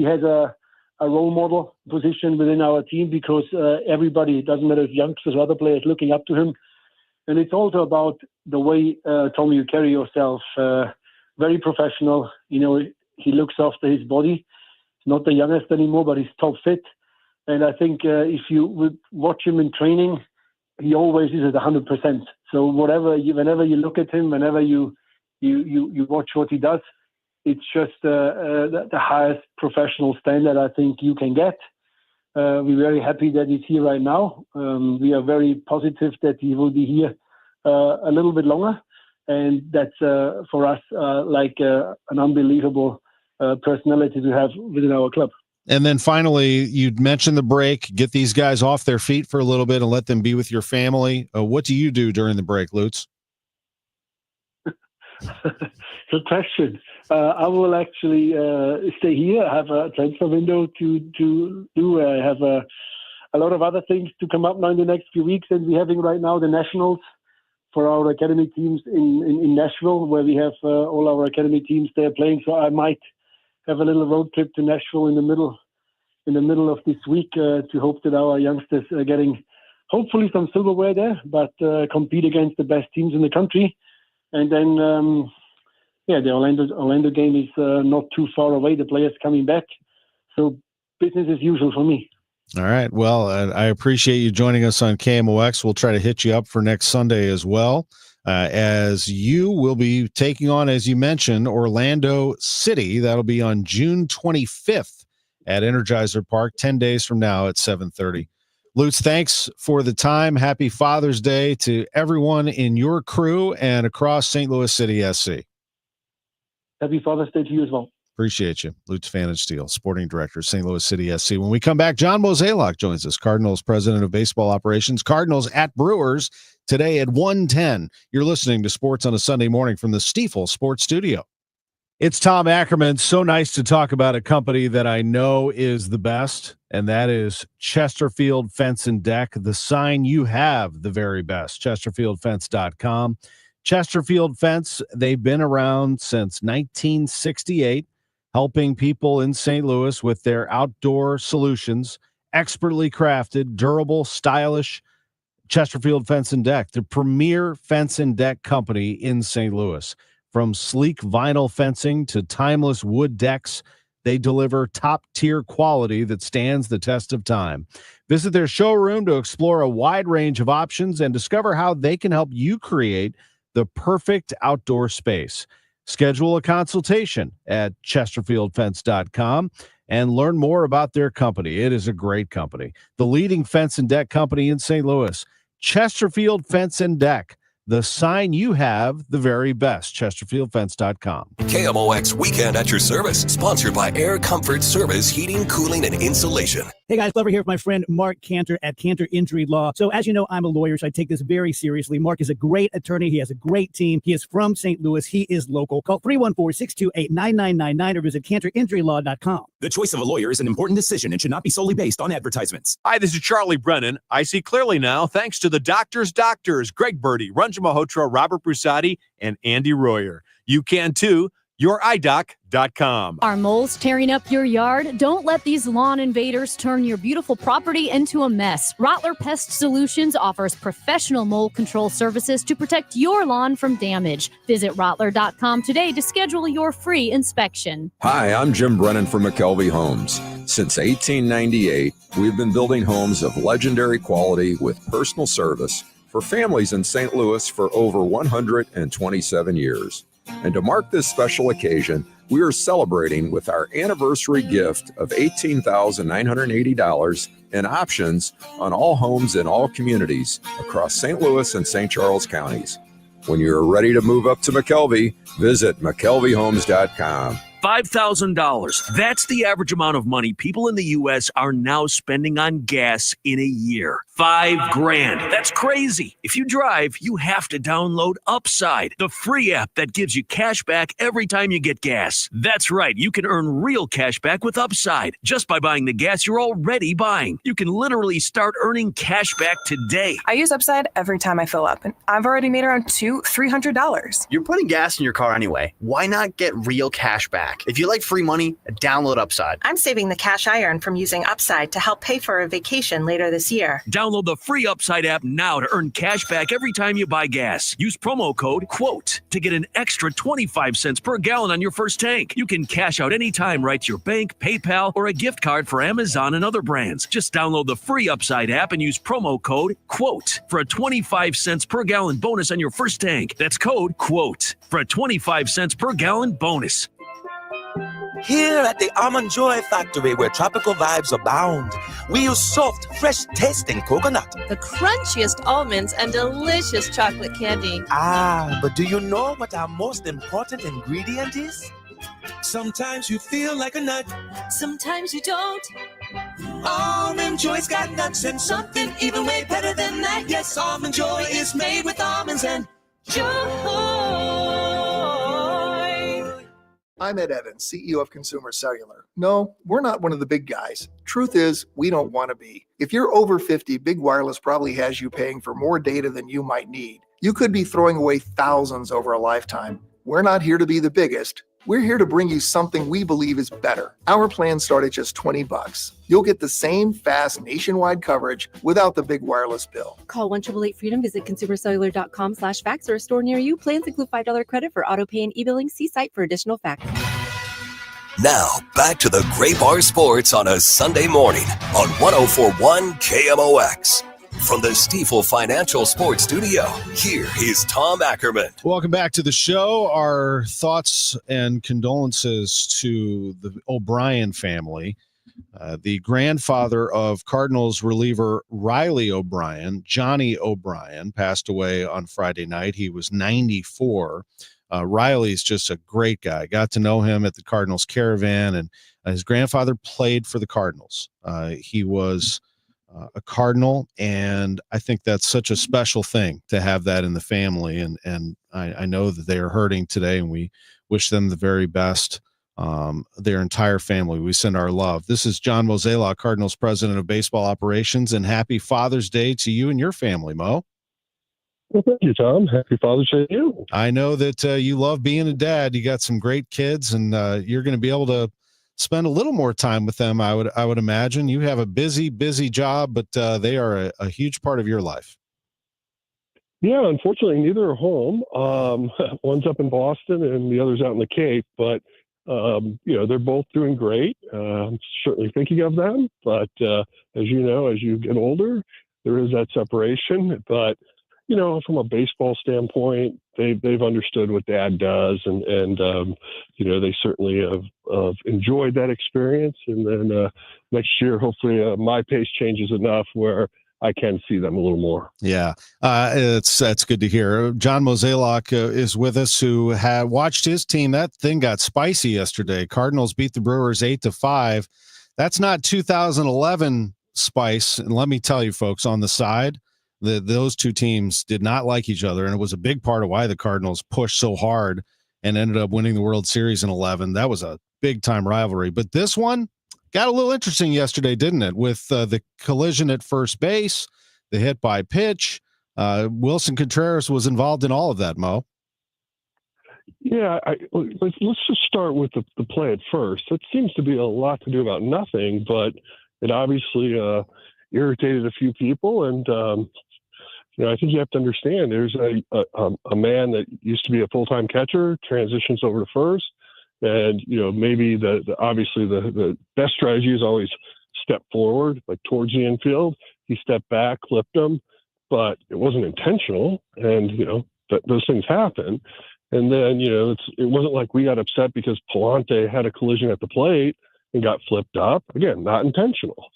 has a role model position within our team, because everybody, it doesn't matter if youngsters or other players, looking up to him. And it's also about the way, Tommy, you carry yourself. Very professional. He looks after his body. He's not the youngest anymore, but he's top fit. And I think if you would watch him in training, he always is at 100%. So whenever you look at him, whenever you watch what he does, it's just the highest professional standard I think you can get. We're very happy that he's here right now. We are very positive that he will be here a little bit longer. And that's for us an unbelievable personality to have within our club. And then finally, you'd mentioned the break, get these guys off their feet for a little bit and let them be with your family. What do you do during the break, Lutz? Good question. I will actually stay here. I have a transfer window to do. I have a lot of other things to come up now in the next few weeks. And we're having right now the nationals for our academy teams in Nashville, where we have all our academy teams there playing. So I might have a little road trip to Nashville in the middle of this week to hope that our youngsters are getting hopefully some silverware there, but compete against the best teams in the country. And then, the Orlando game is not too far away. The players coming back. So business as usual for me. All right. Well, I appreciate you joining us on KMOX. We'll try to hit you up for next Sunday as well. As you will be taking on, as you mentioned, Orlando City. That'll be on June 25th at Energizer Park, 10 days from now at 7:30. Lutz, thanks for the time. Happy Father's Day to everyone in your crew and across St. Louis City SC. Happy Father's Day to you as well. Appreciate you. Lutz Pfannenstiel, Sporting Director, St. Louis City SC. When we come back, John Mozeliak joins us, Cardinals President of Baseball Operations. Cardinals at Brewers today at 1:10. You're listening to Sports on a Sunday morning from the Stifel Sports Studio. It's Tom Ackerman. So nice to talk about a company that I know is the best, and that is Chesterfield Fence and Deck. The sign you have the very best, chesterfieldfence.com. Chesterfield Fence, they've been around since 1968, helping people in St. Louis with their outdoor solutions, expertly crafted, durable, stylish. Chesterfield Fence and Deck, the premier fence and deck company in St. Louis. From sleek vinyl fencing to timeless wood decks, they deliver top-tier quality that stands the test of time. Visit their showroom to explore a wide range of options and discover how they can help you create the perfect outdoor space. Schedule a consultation at chesterfieldfence.com and learn more about their company. It is a great company. The leading fence and deck company in St. Louis. Chesterfield Fence and Deck. The sign you have, the very best. ChesterfieldFence.com. KMOX Weekend at your service, sponsored by Air Comfort Service Heating, Cooling, and Insulation. Hey guys, Glover here with my friend Mark Cantor at Cantor Injury Law. So as you know, I'm a lawyer, so I take this very seriously. Mark is a great attorney. He has a great team. He is from St. Louis. He is local. Call 314-628-9999 or visit CantorInjuryLaw.com. The choice of a lawyer is an important decision and should not be solely based on advertisements. Hi, this is Charlie Brennan. I see clearly now thanks to the doctors, Greg Birdie, Ranjan Malhotra, Robert Brusati, and Andy Royer. You can too. YourIDoc.com. Are moles tearing up your yard? Don't let these lawn invaders turn your beautiful property into a mess. Rottler Pest Solutions offers professional mole control services to protect your lawn from damage. Visit Rottler.com today to schedule your free inspection. Hi, I'm Jim Brennan from McKelvey Homes. Since 1898, we've been building homes of legendary quality with personal service for families in St. Louis for over 127 years. And to mark this special occasion, we are celebrating with our anniversary gift of $18,980 in options on all homes in all communities across St. Louis and St. Charles counties. When you're ready to move up to McKelvey, visit McKelveyhomes.com. $5,000. That's the average amount of money people in the U.S. are now spending on gas in a year. $5,000. That's crazy. If you drive, you have to download Upside, the free app that gives you cash back every time you get gas. That's right. You can earn real cash back with Upside just by buying the gas you're already buying. You can literally start earning cash back today. I use Upside every time I fill up, and I've already made around $300. You're putting gas in your car anyway. Why not get real cash back? If you like free money, download Upside. I'm saving the cash I earn from using Upside to help pay for a vacation later this year. Download the free Upside app now to earn cash back every time you buy gas. Use promo code QUOTE to get an extra 25 cents per gallon on your first tank. You can cash out anytime right to your bank, PayPal, or a gift card for Amazon and other brands. Just download the free Upside app and use promo code QUOTE for a 25 cents per gallon bonus on your first tank. That's code QUOTE for a 25 cents per gallon bonus. Here at the Almond Joy Factory, where tropical vibes abound, we use soft, fresh-tasting coconut. The crunchiest almonds and delicious chocolate candy. Ah, but do you know what our most important ingredient is? Sometimes you feel like a nut. Sometimes you don't. Almond Joy's got nuts and something even way better than that. Yes, Almond Joy is made with almonds and joy. I'm Ed Evans, CEO of Consumer Cellular. No, we're not one of the big guys. Truth is, we don't want to be. If you're over 50, Big Wireless probably has you paying for more data than you might need. You could be throwing away thousands over a lifetime. We're not here to be the biggest. We're here to bring you something we believe is better. Our plans start at just $20. You'll get the same fast nationwide coverage without the big wireless bill. Call 1-888-FREEDOM, visit consumercellular.com/facts or a store near you. Plans include $5 credit for auto pay and e-billing. See site for additional facts. Now, back to the Gray Bar Sports on a Sunday morning on 104.1 KMOX. From the Stifel Financial Sports Studio, here is Tom Ackerman. Welcome back to the show. Our thoughts and condolences to the O'Brien family. The grandfather of Cardinals reliever Riley O'Brien, Johnny O'Brien, passed away on Friday night. He was 94. Riley's just a great guy. Got to know him at the Cardinals Caravan, and his grandfather played for the Cardinals. He was a Cardinal, and I think that's such a special thing to have that in the family. And I know that they are hurting today, and we wish them the very best. Their entire family, we send our love. This is John Mozeliak, Cardinals President of Baseball Operations, and happy Father's Day to you and your family, Mo. Well, thank you, Tom. Happy Father's Day to you. I know that you love being a dad. You got some great kids, and you're going to be able to spend a little more time with them. I would imagine you have a busy job, but they are a huge part of your life. Yeah, unfortunately, neither are home. One's up in Boston, and the other's out in the Cape. But they're both doing great. I'm certainly thinking of them. But as you know, as you get older, there is that separation. But from a baseball standpoint, they've understood what Dad does, and they certainly have enjoyed that experience. And then next year, hopefully, my pace changes enough where I can see them a little more. Yeah, that's good to hear. John Mozeliak is with us, who had watched his team. That thing got spicy yesterday. Cardinals beat the Brewers 8-5. That's not 2011 spice. And let me tell you, folks, on the side, those two teams did not like each other, and it was a big part of why the Cardinals pushed so hard and ended up winning the World Series in 11. That was a big-time rivalry. But this one got a little interesting yesterday, didn't it? With the collision at first base, the hit by pitch. Wilson Contreras was involved in all of that, Mo. Yeah, let's just start with the play at first. It seems to be a lot to do about nothing, but it obviously irritated a few people. And, I think you have to understand there's a man that used to be a full-time catcher, transitions over to first. And, maybe obviously the best strategy is always step forward, like towards the infield. He stepped back, clipped him, but it wasn't intentional. And, those things happen. And then, it wasn't like we got upset because Pallante had a collision at the plate and got flipped up. Again, not intentional.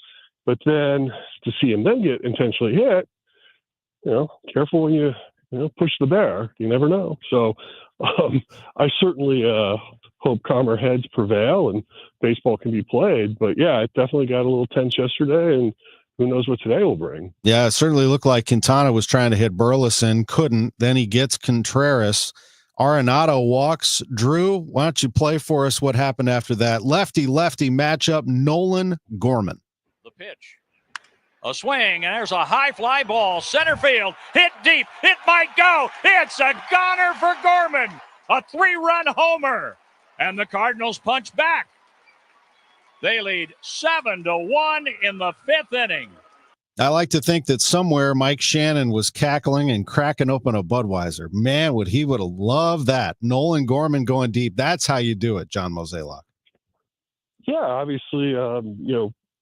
But then to see him then get intentionally hit, careful when you push the bear. You never know. So I certainly hope calmer heads prevail and baseball can be played. But yeah, it definitely got a little tense yesterday, and who knows what today will bring. Yeah, it certainly looked like Quintana was trying to hit Burleson, couldn't. Then he gets Contreras. Arenado walks. Drew, why don't you play for us what happened after that? Lefty matchup, Nolan Gorman. The pitch. A swing, and there's a high fly ball. Center field, hit deep. It might go. It's a goner for Gorman. A 3-run homer. And the Cardinals punch back. They lead 7-1 in the 5th inning. I like to think that somewhere Mike Shannon was cackling and cracking open a Budweiser. Man, would have loved that. Nolan Gorman going deep. That's how you do it, John Mozeliak. Yeah, obviously,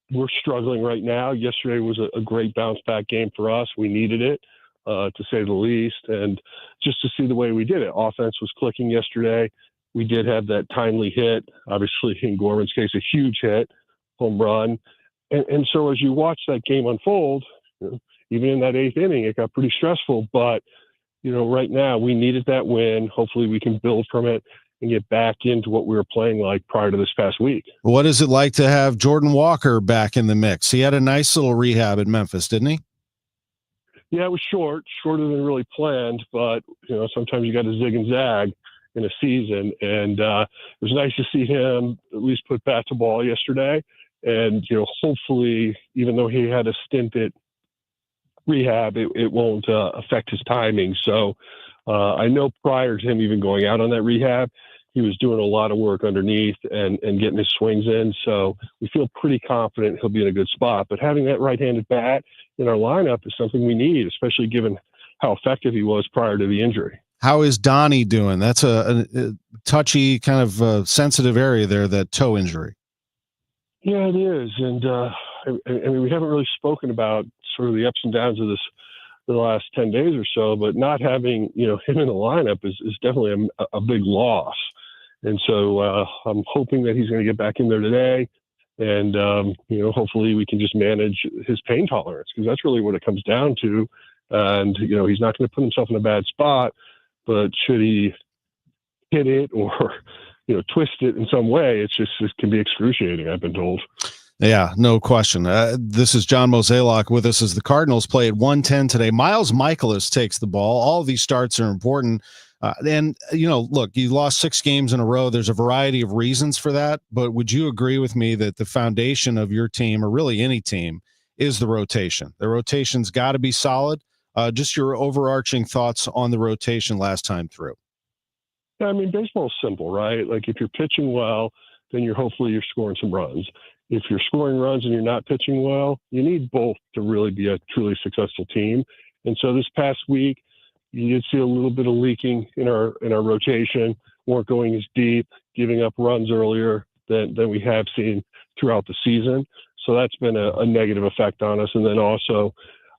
we're struggling right now. Yesterday was a great bounce back game for us. We needed it, to say the least. And just to see the way we did it, offense was clicking yesterday. We did have that timely hit, obviously in Gorman's case, a huge hit, home run. And so as you watch that game unfold, even in that 8th inning, it got pretty stressful. But, right now we needed that win. Hopefully we can build from it and get back into what we were playing like prior to this past week. What is it like to have Jordan Walker back in the mix? He had a nice little rehab at Memphis, didn't he? Yeah, it was shorter than really planned, but sometimes you got to zig and zag in a season. And it was nice to see him at least put bat to ball yesterday. And, hopefully, even though he had a stint at rehab, it won't affect his timing. So I know prior to him even going out on that rehab, he was doing a lot of work underneath and getting his swings in. So we feel pretty confident he'll be in a good spot. But having that right-handed bat in our lineup is something we need, especially given how effective he was prior to the injury. How is Donnie doing? That's a touchy, kind of sensitive area there, that toe injury. Yeah, it is. And I mean, we haven't really spoken about sort of the ups and downs of the last 10 days or so, but not having, him in the lineup is definitely a big loss. And so I'm hoping that he's going to get back in there today. And, hopefully we can just manage his pain tolerance, because that's really what it comes down to. And, he's not going to put himself in a bad spot, but should he hit it or, twist it in some way, it can be excruciating, I've been told. Yeah, no question. This is John Mozeliak with us as the Cardinals play at 1:10 today. Miles Miklasz takes the ball. All of these starts are important. And, look, you lost 6 games in a row. There's a variety of reasons for that. But would you agree with me that the foundation of your team, or really any team, is the rotation? The rotation's got to be solid. Just your overarching thoughts on the rotation last time through. Yeah, I mean, baseball's simple, right? Like if you're pitching well, then hopefully you're scoring some runs. If you're scoring runs and you're not pitching well, you need both to really be a truly successful team. And so this past week, you did see a little bit of leaking in our rotation, weren't going as deep, giving up runs earlier than we have seen throughout the season. So that's been a negative effect on us. And then also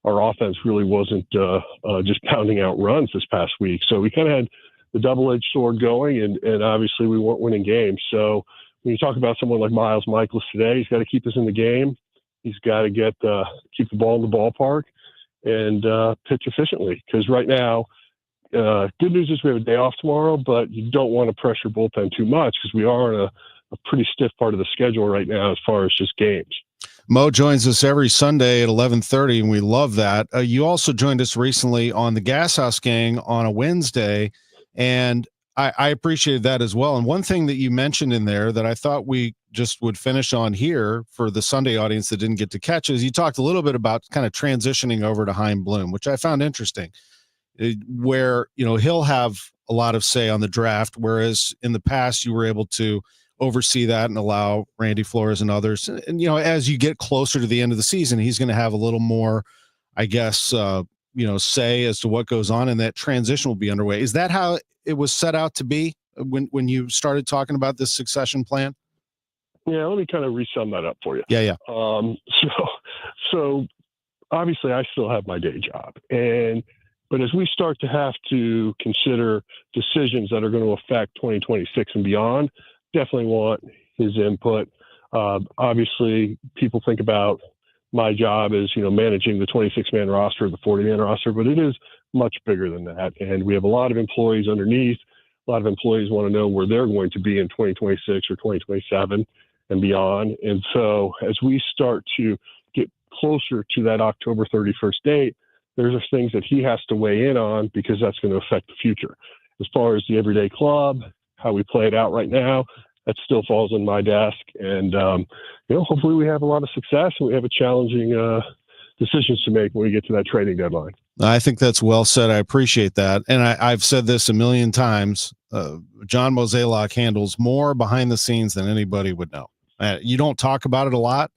our offense really wasn't just pounding out runs this past week. So we kind of had the double-edged sword going, and obviously we weren't winning games. So when you talk about someone like Miklasz today, he's got to keep us in the game. He's got to keep the ball in the ballpark and pitch efficiently. Because right now, good news is we have a day off tomorrow, but you don't want to pressure bullpen too much because we are in a pretty stiff part of the schedule right now as far as just games. Mo joins us every Sunday at 11:30, and we love that. You also joined us recently on the Gas House Gang on a Wednesday, and I appreciated that as well. And one thing that you mentioned in there that I thought we just would finish on here for the Sunday audience that didn't get to catch is you talked a little bit about kind of transitioning over to Chaim Bloom, which I found interesting, where, he'll have a lot of say on the draft, whereas in the past you were able to oversee that and allow Randy Flores and others. And, as you get closer to the end of the season, he's going to have a little more, I guess, say as to what goes on, and that transition will be underway. Is that how it was set out to be when you started talking about this succession plan? Yeah, let me kind of resum that up for you. Yeah. So obviously I still have my day job, but as we start to have to consider decisions that are going to affect 2026 and beyond, definitely want his input. Obviously, people think about my job as, managing the 26-man roster, the 40-man roster, but it is much bigger than that. And we have a lot of employees underneath. A lot of employees want to know where they're going to be in 2026 or 2027 and beyond. And so as we start to get closer to that October 31st date, there's things that he has to weigh in on because that's going to affect the future. As far as the everyday club, how we play it out right now, that still falls on my desk. And, hopefully we have a lot of success and we have a challenging decisions to make when we get to that trading deadline. I think that's well said. I appreciate that. And I've said this a million times. John Mozeliak handles more behind the scenes than anybody would know. You don't talk about it a lot,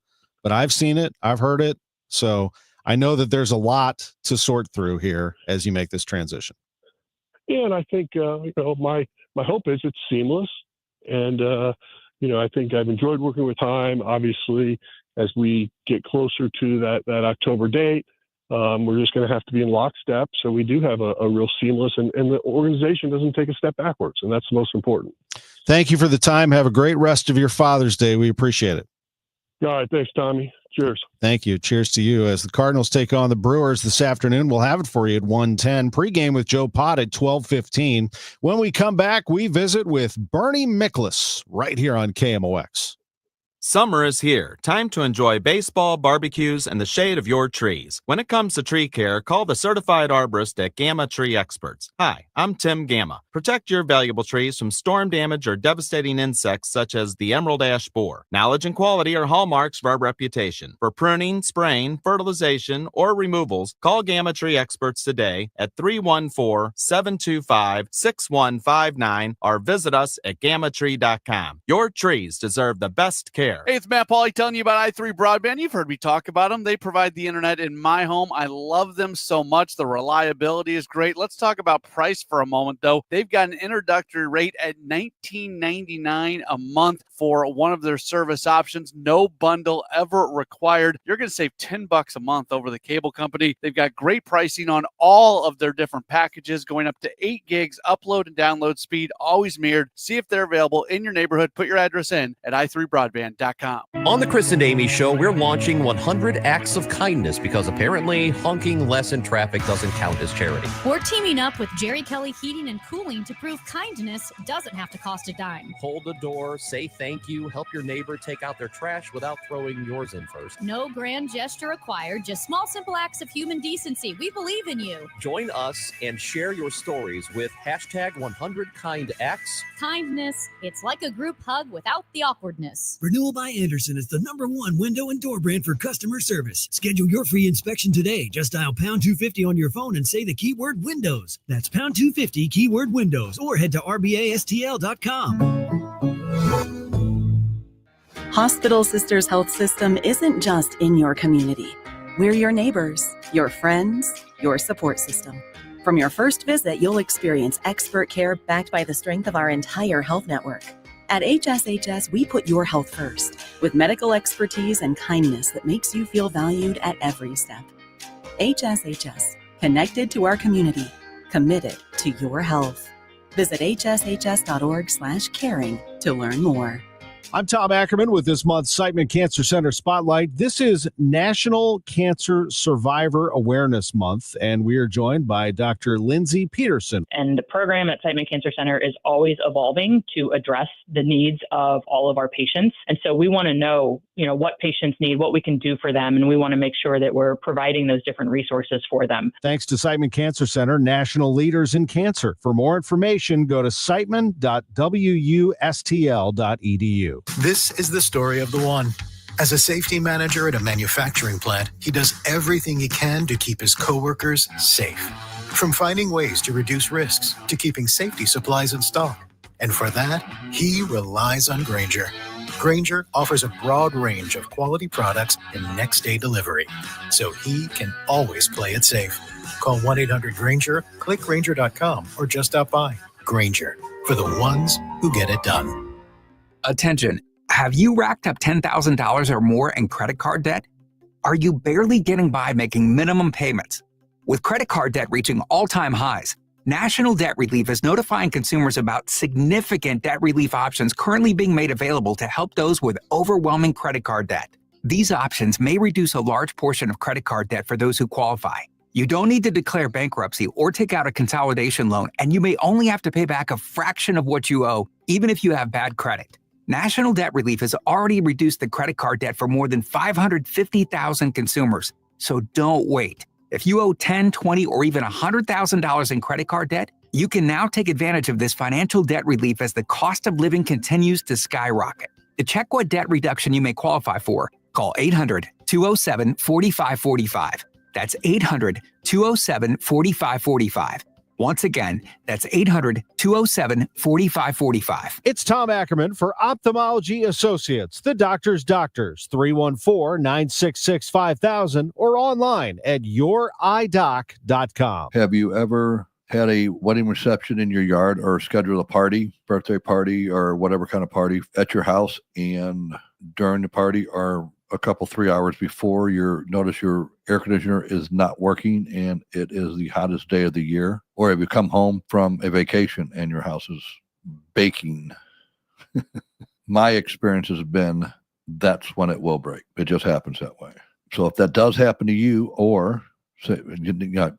but I've seen it. I've heard it. So I know that there's a lot to sort through here as you make this transition. Yeah, and I think, my hope is it's seamless. And, I think I've enjoyed working with Chaim. Obviously, as we get closer to that October date, we're just going to have to be in lockstep. So we do have a real seamless, and the organization doesn't take a step backwards. And that's the most important. Thank you for the time. Have a great rest of your Father's Day. We appreciate it. All right. Thanks, Tommy. Cheers. Thank you. Cheers to you. As the Cardinals take on the Brewers this afternoon, we'll have it for you at 1:10. Pregame with Joe Pott at 12:15. When we come back, we visit with Bernie Miklasz right here on KMOX. Summer is here. Time to enjoy baseball, barbecues, and the shade of your trees. When it comes to tree care, call the certified arborist at Gamma Tree Experts. Hi, I'm Tim Gamma. Protect your valuable trees from storm damage or devastating insects such as the emerald ash borer. Knowledge and quality are hallmarks of our reputation. For pruning, spraying, fertilization, or removals, call Gamma Tree Experts today at 314-725-6159 or visit us at gammatree.com. Your trees deserve the best care. Hey, it's Matt Pauley telling you about i3 Broadband. You've heard me talk about them. They provide the internet in my home. I love them so much. The reliability is great. Let's talk about price for a moment, though. They've got an introductory rate at $19.99 a month for one of their service options. No bundle ever required. You're going to save $10 a month over the cable company. They've got great pricing on all of their different packages, going up to 8 gigs upload and download speed, always mirrored. See if they're available in your neighborhood. Put your address in at i3broadband.com. On the Chris and Amy Show, we're launching 100 Acts of Kindness because apparently honking less in traffic doesn't count as charity. We're teaming up with Jerry Kelly Heating and Cooling to prove kindness doesn't have to cost a dime. Hold the door, say thank you, help your neighbor take out their trash without throwing yours in first. No grand gesture required, just small, simple acts of human decency. We believe in you. Join us and share your stories with hashtag 100KindActs. Kindness, it's like a group hug without the awkwardness. Renewal Toll by Anderson is the #1 window and door brand for customer service. Schedule your free inspection today. Just dial pound 250 on your phone and say the keyword windows. That's pound 250 keyword windows, or head to rbastl.com. Hospital Sisters Health System isn't just in your community. We're your neighbors, your friends, your support system. From your first visit, you'll experience expert care backed by the strength of our entire health network. At HSHS, we put your health first, with medical expertise and kindness that makes you feel valued at every step. HSHS, connected to our community, committed to your health. Visit hshs.org/caring to learn more. I'm Tom Ackerman with this month's Siteman Cancer Center Spotlight. This is National Cancer Survivor Awareness Month, and we are joined by Dr. Lindsay Peterson. And the program at Siteman Cancer Center is always evolving to address the needs of all of our patients. And so we want to know, what patients need, what we can do for them, and we want to make sure that we're providing those different resources for them. Thanks to Siteman Cancer Center, national leaders in cancer. For more information, go to siteman.wustl.edu. This is the story of the one. As a safety manager at a manufacturing plant, he does everything he can to keep his coworkers safe. From finding ways to reduce risks to keeping safety supplies in stock. And for that, he relies on Grainger. Grainger offers a broad range of quality products and next-day delivery, so he can always play it safe. Call 1-800-GRAINGER, click Grainger.com, or just stop by. Grainger, for the ones who get it done. Attention. Have you racked up $10,000 or more in credit card debt? Are you barely getting by making minimum payments? With credit card debt reaching all-time highs, National Debt Relief is notifying consumers about significant debt relief options currently being made available to help those with overwhelming credit card debt. These options may reduce a large portion of credit card debt for those who qualify. You don't need to declare bankruptcy or take out a consolidation loan, and you may only have to pay back a fraction of what you owe, even if you have bad credit. National Debt Relief has already reduced the credit card debt for more than 550,000 consumers, so don't wait. If you owe $10,000, $20,000, or even $100,000 in credit card debt, you can now take advantage of this financial debt relief as the cost of living continues to skyrocket. To check what debt reduction you may qualify for, call 800-207-4545. That's 800-207-4545. Once again, that's 800-207-4545. It's Tom Ackerman for Ophthalmology Associates, the doctor's doctors, 314-966-5000, or online at youridoc.com. Have you ever had a wedding reception in your yard or scheduled a party, birthday party, or whatever kind of party at your house, and during the party or a couple 3 hours before you notice your air conditioner is not working and it is the hottest day of the year? Or have you come home from a vacation and your house is baking? My experience has been that's when it will break. It just happens that way. So if that does happen to you, or say,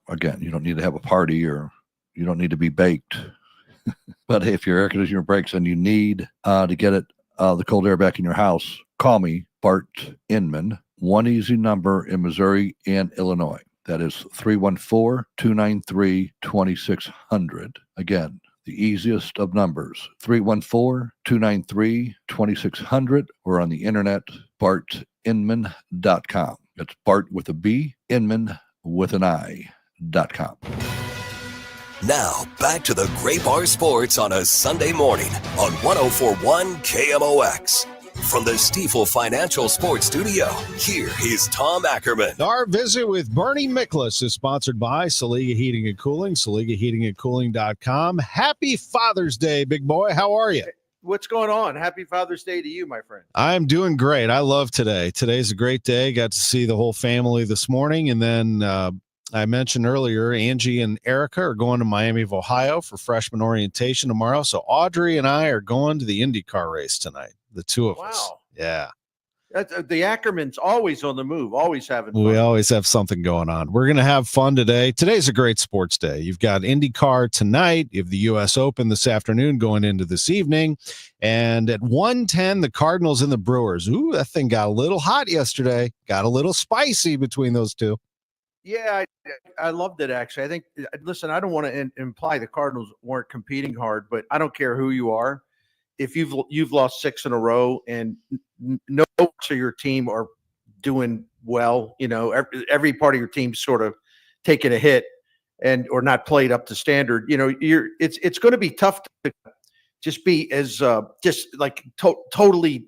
again, you don't need to have a party or you don't need to be baked. But if your air conditioner breaks and you need to get it the cold air back in your house, call me, Bart Inman. One easy number in Missouri and Illinois. That is 314-293-2600. Again, the easiest of numbers, 314-293-2600, or on the internet, bartinman.com. It's Bart with a B, Inman with an I.com. Now, back to the Great Bar Sports on a Sunday morning on 104.1 KMOX. From the Stifel Financial Sports Studio, here is Tom Ackerman. Our visit with Bernie Miklasz is sponsored by Saliga Heating and Cooling, SaligaHeatingandCooling.com. Happy Father's Day, big boy. How are you? What's going on? Happy Father's Day to you, my friend. I'm doing great. I love today. Today's a great day. Got to see the whole family this morning. And then I mentioned earlier, Angie and Erica are going to Miami of Ohio for freshman orientation tomorrow. So Audrey and I are going to the INDYCAR race tonight. The two of us. Yeah. The Ackermans always on the move, always having fun. We always have something going on. We're going to have fun today. Today's a great sports day. You've got INDYCAR tonight. You have the U.S. Open this afternoon going into this evening. And at 1:10, the Cardinals and the Brewers. Ooh, that thing got a little hot yesterday. Got a little spicy between those two. Yeah, I loved it, actually. I think, listen, I don't want to imply the Cardinals weren't competing hard, but I don't care who you are. if you've lost 6 in a row and no parts of your team are doing well, every part of your team sort of taking a hit or not played up to standard, it's going to be tough to just be as totally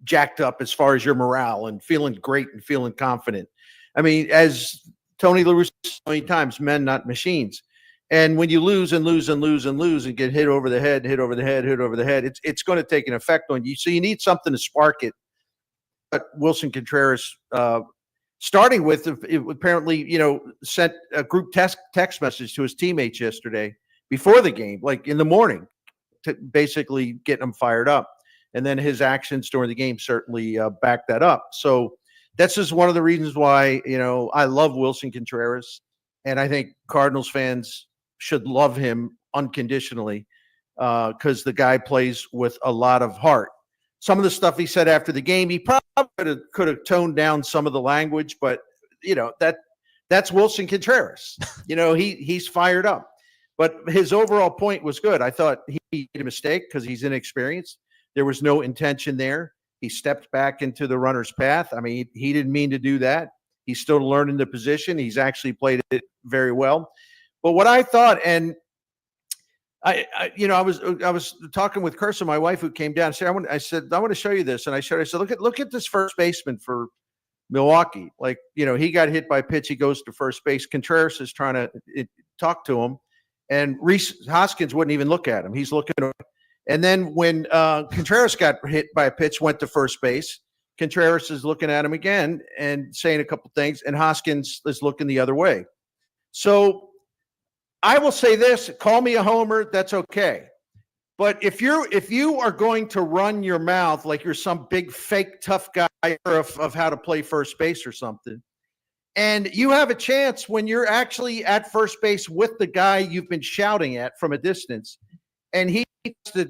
jacked up as far as your morale and feeling great and feeling confident. I mean, as Tony La Russa said so many times, men, not machines. And when you lose and lose and lose and lose and get hit over the head, it's going to take an effect on you. So you need something to spark it. But Wilson Contreras, starting with, apparently, sent a group text message to his teammates yesterday before the game, like in the morning, to basically get them fired up. And then his actions during the game certainly back that up. So that's just one of the reasons why, I love Wilson Contreras. And I think Cardinals fans should love him unconditionally because the guy plays with a lot of heart. Some of the stuff he said after the game, he probably could have toned down some of the language, but that's Wilson Contreras. He's fired up. But his overall point was good. I thought he made a mistake because he's inexperienced. There was no intention there. He stepped back into the runner's path. I mean, he didn't mean to do that. He's still learning the position. He's actually played it very well. But what I thought, and I was talking with Kirsten, my wife, who came down. I said, I want to show you this, and I said, look at this first baseman for Milwaukee. Like, he got hit by a pitch. He goes to first base. Contreras is trying to talk to him, and Rhys Hoskins wouldn't even look at him. He's looking. And then when Contreras got hit by a pitch, went to first base, Contreras is looking at him again and saying a couple things, and Hoskins is looking the other way. So I will say this: call me a homer, that's okay. But if you are going to run your mouth like you're some big fake tough guy of how to play first base or something, and you have a chance when you're actually at first base with the guy you've been shouting at from a distance, and he needs to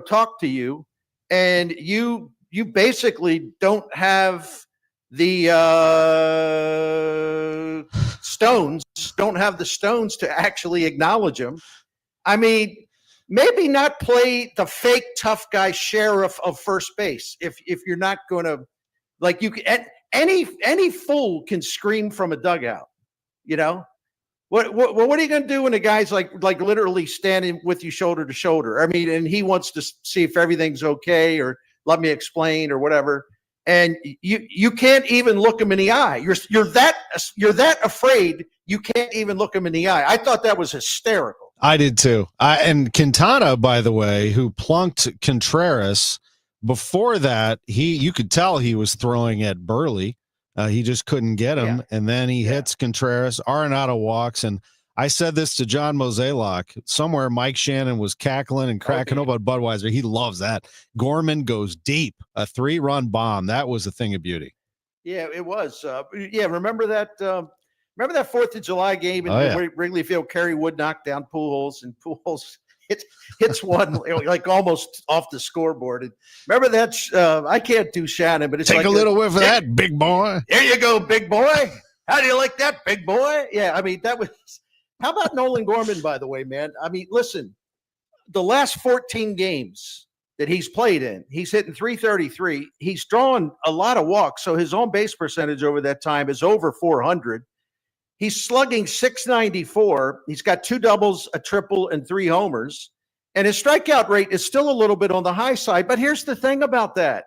talk to you, and you basically don't have the stones to actually acknowledge him. I mean, maybe not play the fake tough guy sheriff of first base if you're not going to, like, you can, any fool can scream from a dugout. What are you going to do when a guy's like literally standing with you shoulder to shoulder? I mean, and he wants to see if everything's okay or let me explain or whatever. And you can't even look him in the eye. You're that afraid you can't even look him in the eye. I thought that was hysterical. I did too. And Quintana, by the way, who plunked Contreras, before that, you could tell he was throwing at Burley. He just couldn't get him. Yeah. And then he hits Contreras. Arenado walks. And I said this to John Mozeliak. Somewhere Mike Shannon was cackling and cracking up about Budweiser. He loves that. Gorman goes deep. A 3-run bomb. That was a thing of beauty. Yeah, it was. Remember that 4th of July game in Wrigley Field? Kerry Wood knocked down Pujols, and Pujols hits one like almost off the scoreboard. And remember that? I can't do Shannon, but it's take a little whiff of that, big boy. There you go, big boy. How do you like that, big boy? Yeah, I mean, that was. How about Nolan Gorman, by the way, man? I mean, listen, the last 14 games that he's played in, he's hitting .333. He's drawn a lot of walks, so his on base percentage over that time is over 400. He's slugging .694. He's got 2 doubles, a triple, and 3 homers. And his strikeout rate is still a little bit on the high side. But here's the thing about that.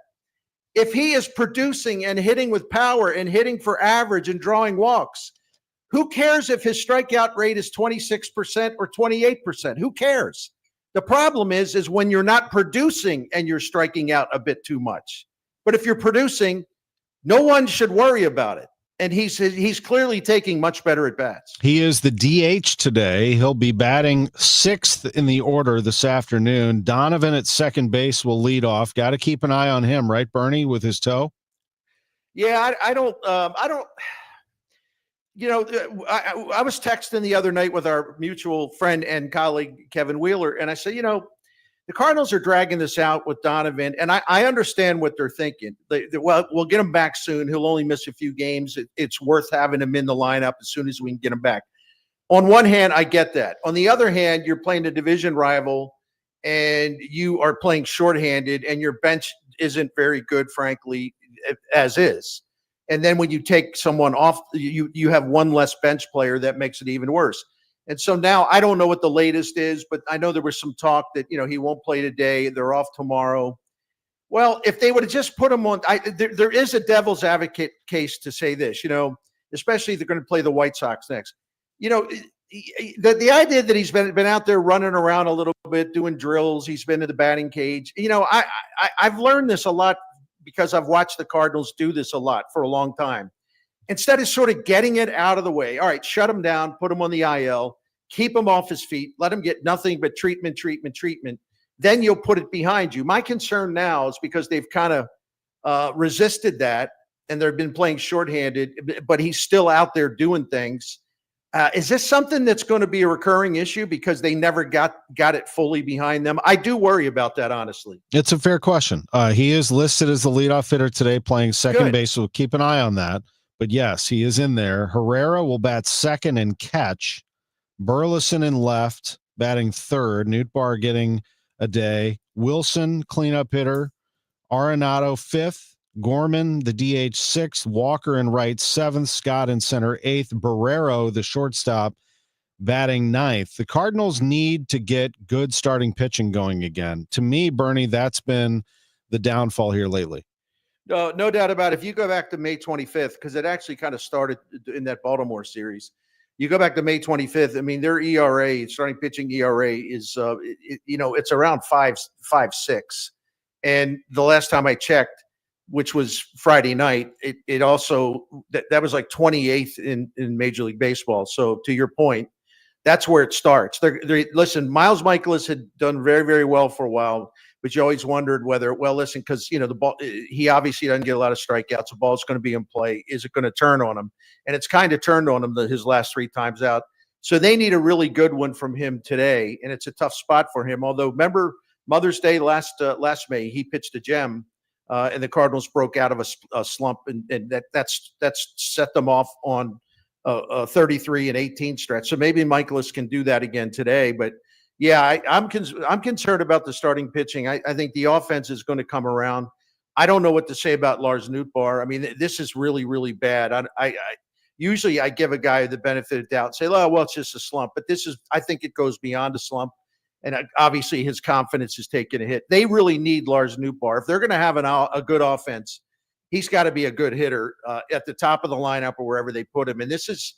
If he is producing and hitting with power and hitting for average and drawing walks, who cares if his strikeout rate is 26% or 28%? Who cares? The problem is when you're not producing and you're striking out a bit too much. But if you're producing, no one should worry about it. And he's clearly taking much better at bats. He is the DH today. He'll be batting 6th in the order this afternoon. Donovan at second base will lead off. Got to keep an eye on him, right, Bernie, with his toe? Yeah, I don't. I was texting the other night with our mutual friend and colleague, Kevin Wheeler, and I said, the Cardinals are dragging this out with Donovan, and I understand what they're thinking. We'll get him back soon. He'll only miss a few games. It's worth having him in the lineup as soon as we can get him back. On one hand, I get that. On the other hand, you're playing a division rival, and you are playing shorthanded and your bench isn't very good, frankly, as is. And then when you take someone off, you have one less bench player that makes it even worse. And so now I don't know what the latest is, but I know there was some talk that, he won't play today. They're off tomorrow. Well, if they would have just put him on, there is a devil's advocate case to say this, especially if they're going to play the White Sox next. The idea that he's been out there running around a little bit, doing drills, he's been in the batting cage. I've learned this a lot because I've watched the Cardinals do this a lot for a long time. Instead of sort of getting it out of the way, all right, shut him down, put him on the IL, keep him off his feet, let him get nothing but treatment. Then you'll put it behind you. My concern now is because they've kind of resisted that, and they've been playing shorthanded, but he's still out there doing things. Is this something that's going to be a recurring issue because they never got it fully behind them? I do worry about that, honestly. It's a fair question. He is listed as the leadoff hitter today, playing second base, so we'll keep an eye on that. But yes, he is in there. Herrera will bat second and catch. Burleson in left, batting third. Nootbaar getting a day. Wilson, cleanup hitter. Arenado, fifth. Gorman, the DH, sixth. Walker in right, seventh. Scott in center, eighth. Barrero, the shortstop, batting ninth. The Cardinals need to get good starting pitching going again. To me, Bernie, that's been the downfall here lately. No doubt about it. If you go back to May 25th, because it actually kind of started in that Baltimore series, you go back to May 25th. I mean, their ERA, starting pitching ERA, is it's around 5.6, and the last time I checked, which was Friday night, it also that was like 28th in Major League Baseball. So to your point, that's where it starts. Listen, Miles Michaelis had done very, very well for a while, but you always wondered whether, because the ball, he obviously doesn't get a lot of strikeouts. The ball's going to be in play. Is it going to turn on him? And it's kind of turned on him his last three times out. So they need a really good one from him today, and it's a tough spot for him. Although remember Mother's Day last May, he pitched a gem, and the Cardinals broke out of a slump, and that's set them off on a 33-18 stretch. So maybe Michaelis can do that again today, but. Yeah, I'm concerned about the starting pitching. I think the offense is going to come around. I don't know what to say about Lars Nootbaar. I mean, this is really, really bad. I usually give a guy the benefit of the doubt and say, well, it's just a slump. But I think it goes beyond a slump. And obviously his confidence is taking a hit. They really need Lars Nootbaar. If they're going to have a good offense, he's got to be a good hitter at the top of the lineup or wherever they put him. And this is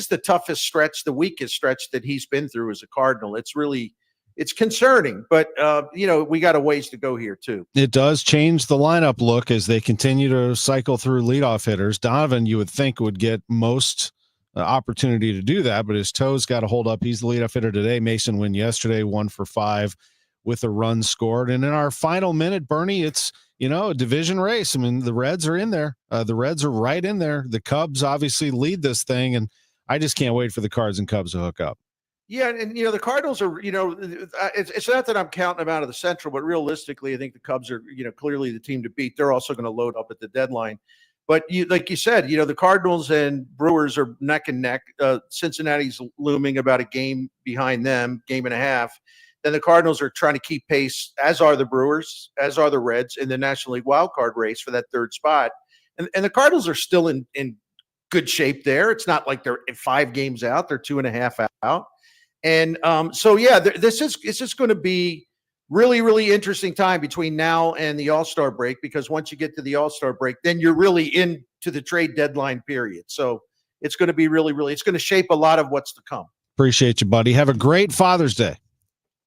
the toughest stretch, the weakest stretch that he's been through as a Cardinal. It's concerning, but we got a ways to go here too. It does change the lineup look as they continue to cycle through leadoff hitters. Donovan, you would think, would get most opportunity to do that, but his toes got to hold up. He's the leadoff hitter today. Mason Wynn yesterday, 1 for 5 with a run scored. And in our final minute, Bernie, it's a division race. I mean, the Reds are in there. The Reds are right in there. The Cubs obviously lead this thing, and I just can't wait for the Cards and Cubs to hook up. Yeah, and the Cardinals are, it's not that I'm counting them out of the Central, but realistically, I think the Cubs are, clearly the team to beat. They're also going to load up at the deadline. But like you said, the Cardinals and Brewers are neck and neck. Cincinnati's looming about a game behind them, game and a half. Then the Cardinals are trying to keep pace, as are the Brewers, as are the Reds in the National League wildcard race for that third spot. And the Cardinals are still in good shape there. It's not like they're 5 games out. They're 2.5 out. And this is going to be really, really interesting time between now and the All-Star break, because once you get to the All-Star break, then you're really into the trade deadline period. So it's going to be really, really, it's going to shape a lot of what's to come. Appreciate you, buddy. Have a great Father's Day.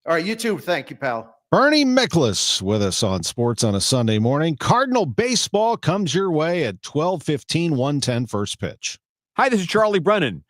All right, you too. Thank you, pal. Bernie Miklasz with us on Sports on a Sunday morning. Cardinal baseball comes your way at 12:15, 1:10 first pitch. Hi, this is Charlie Brennan.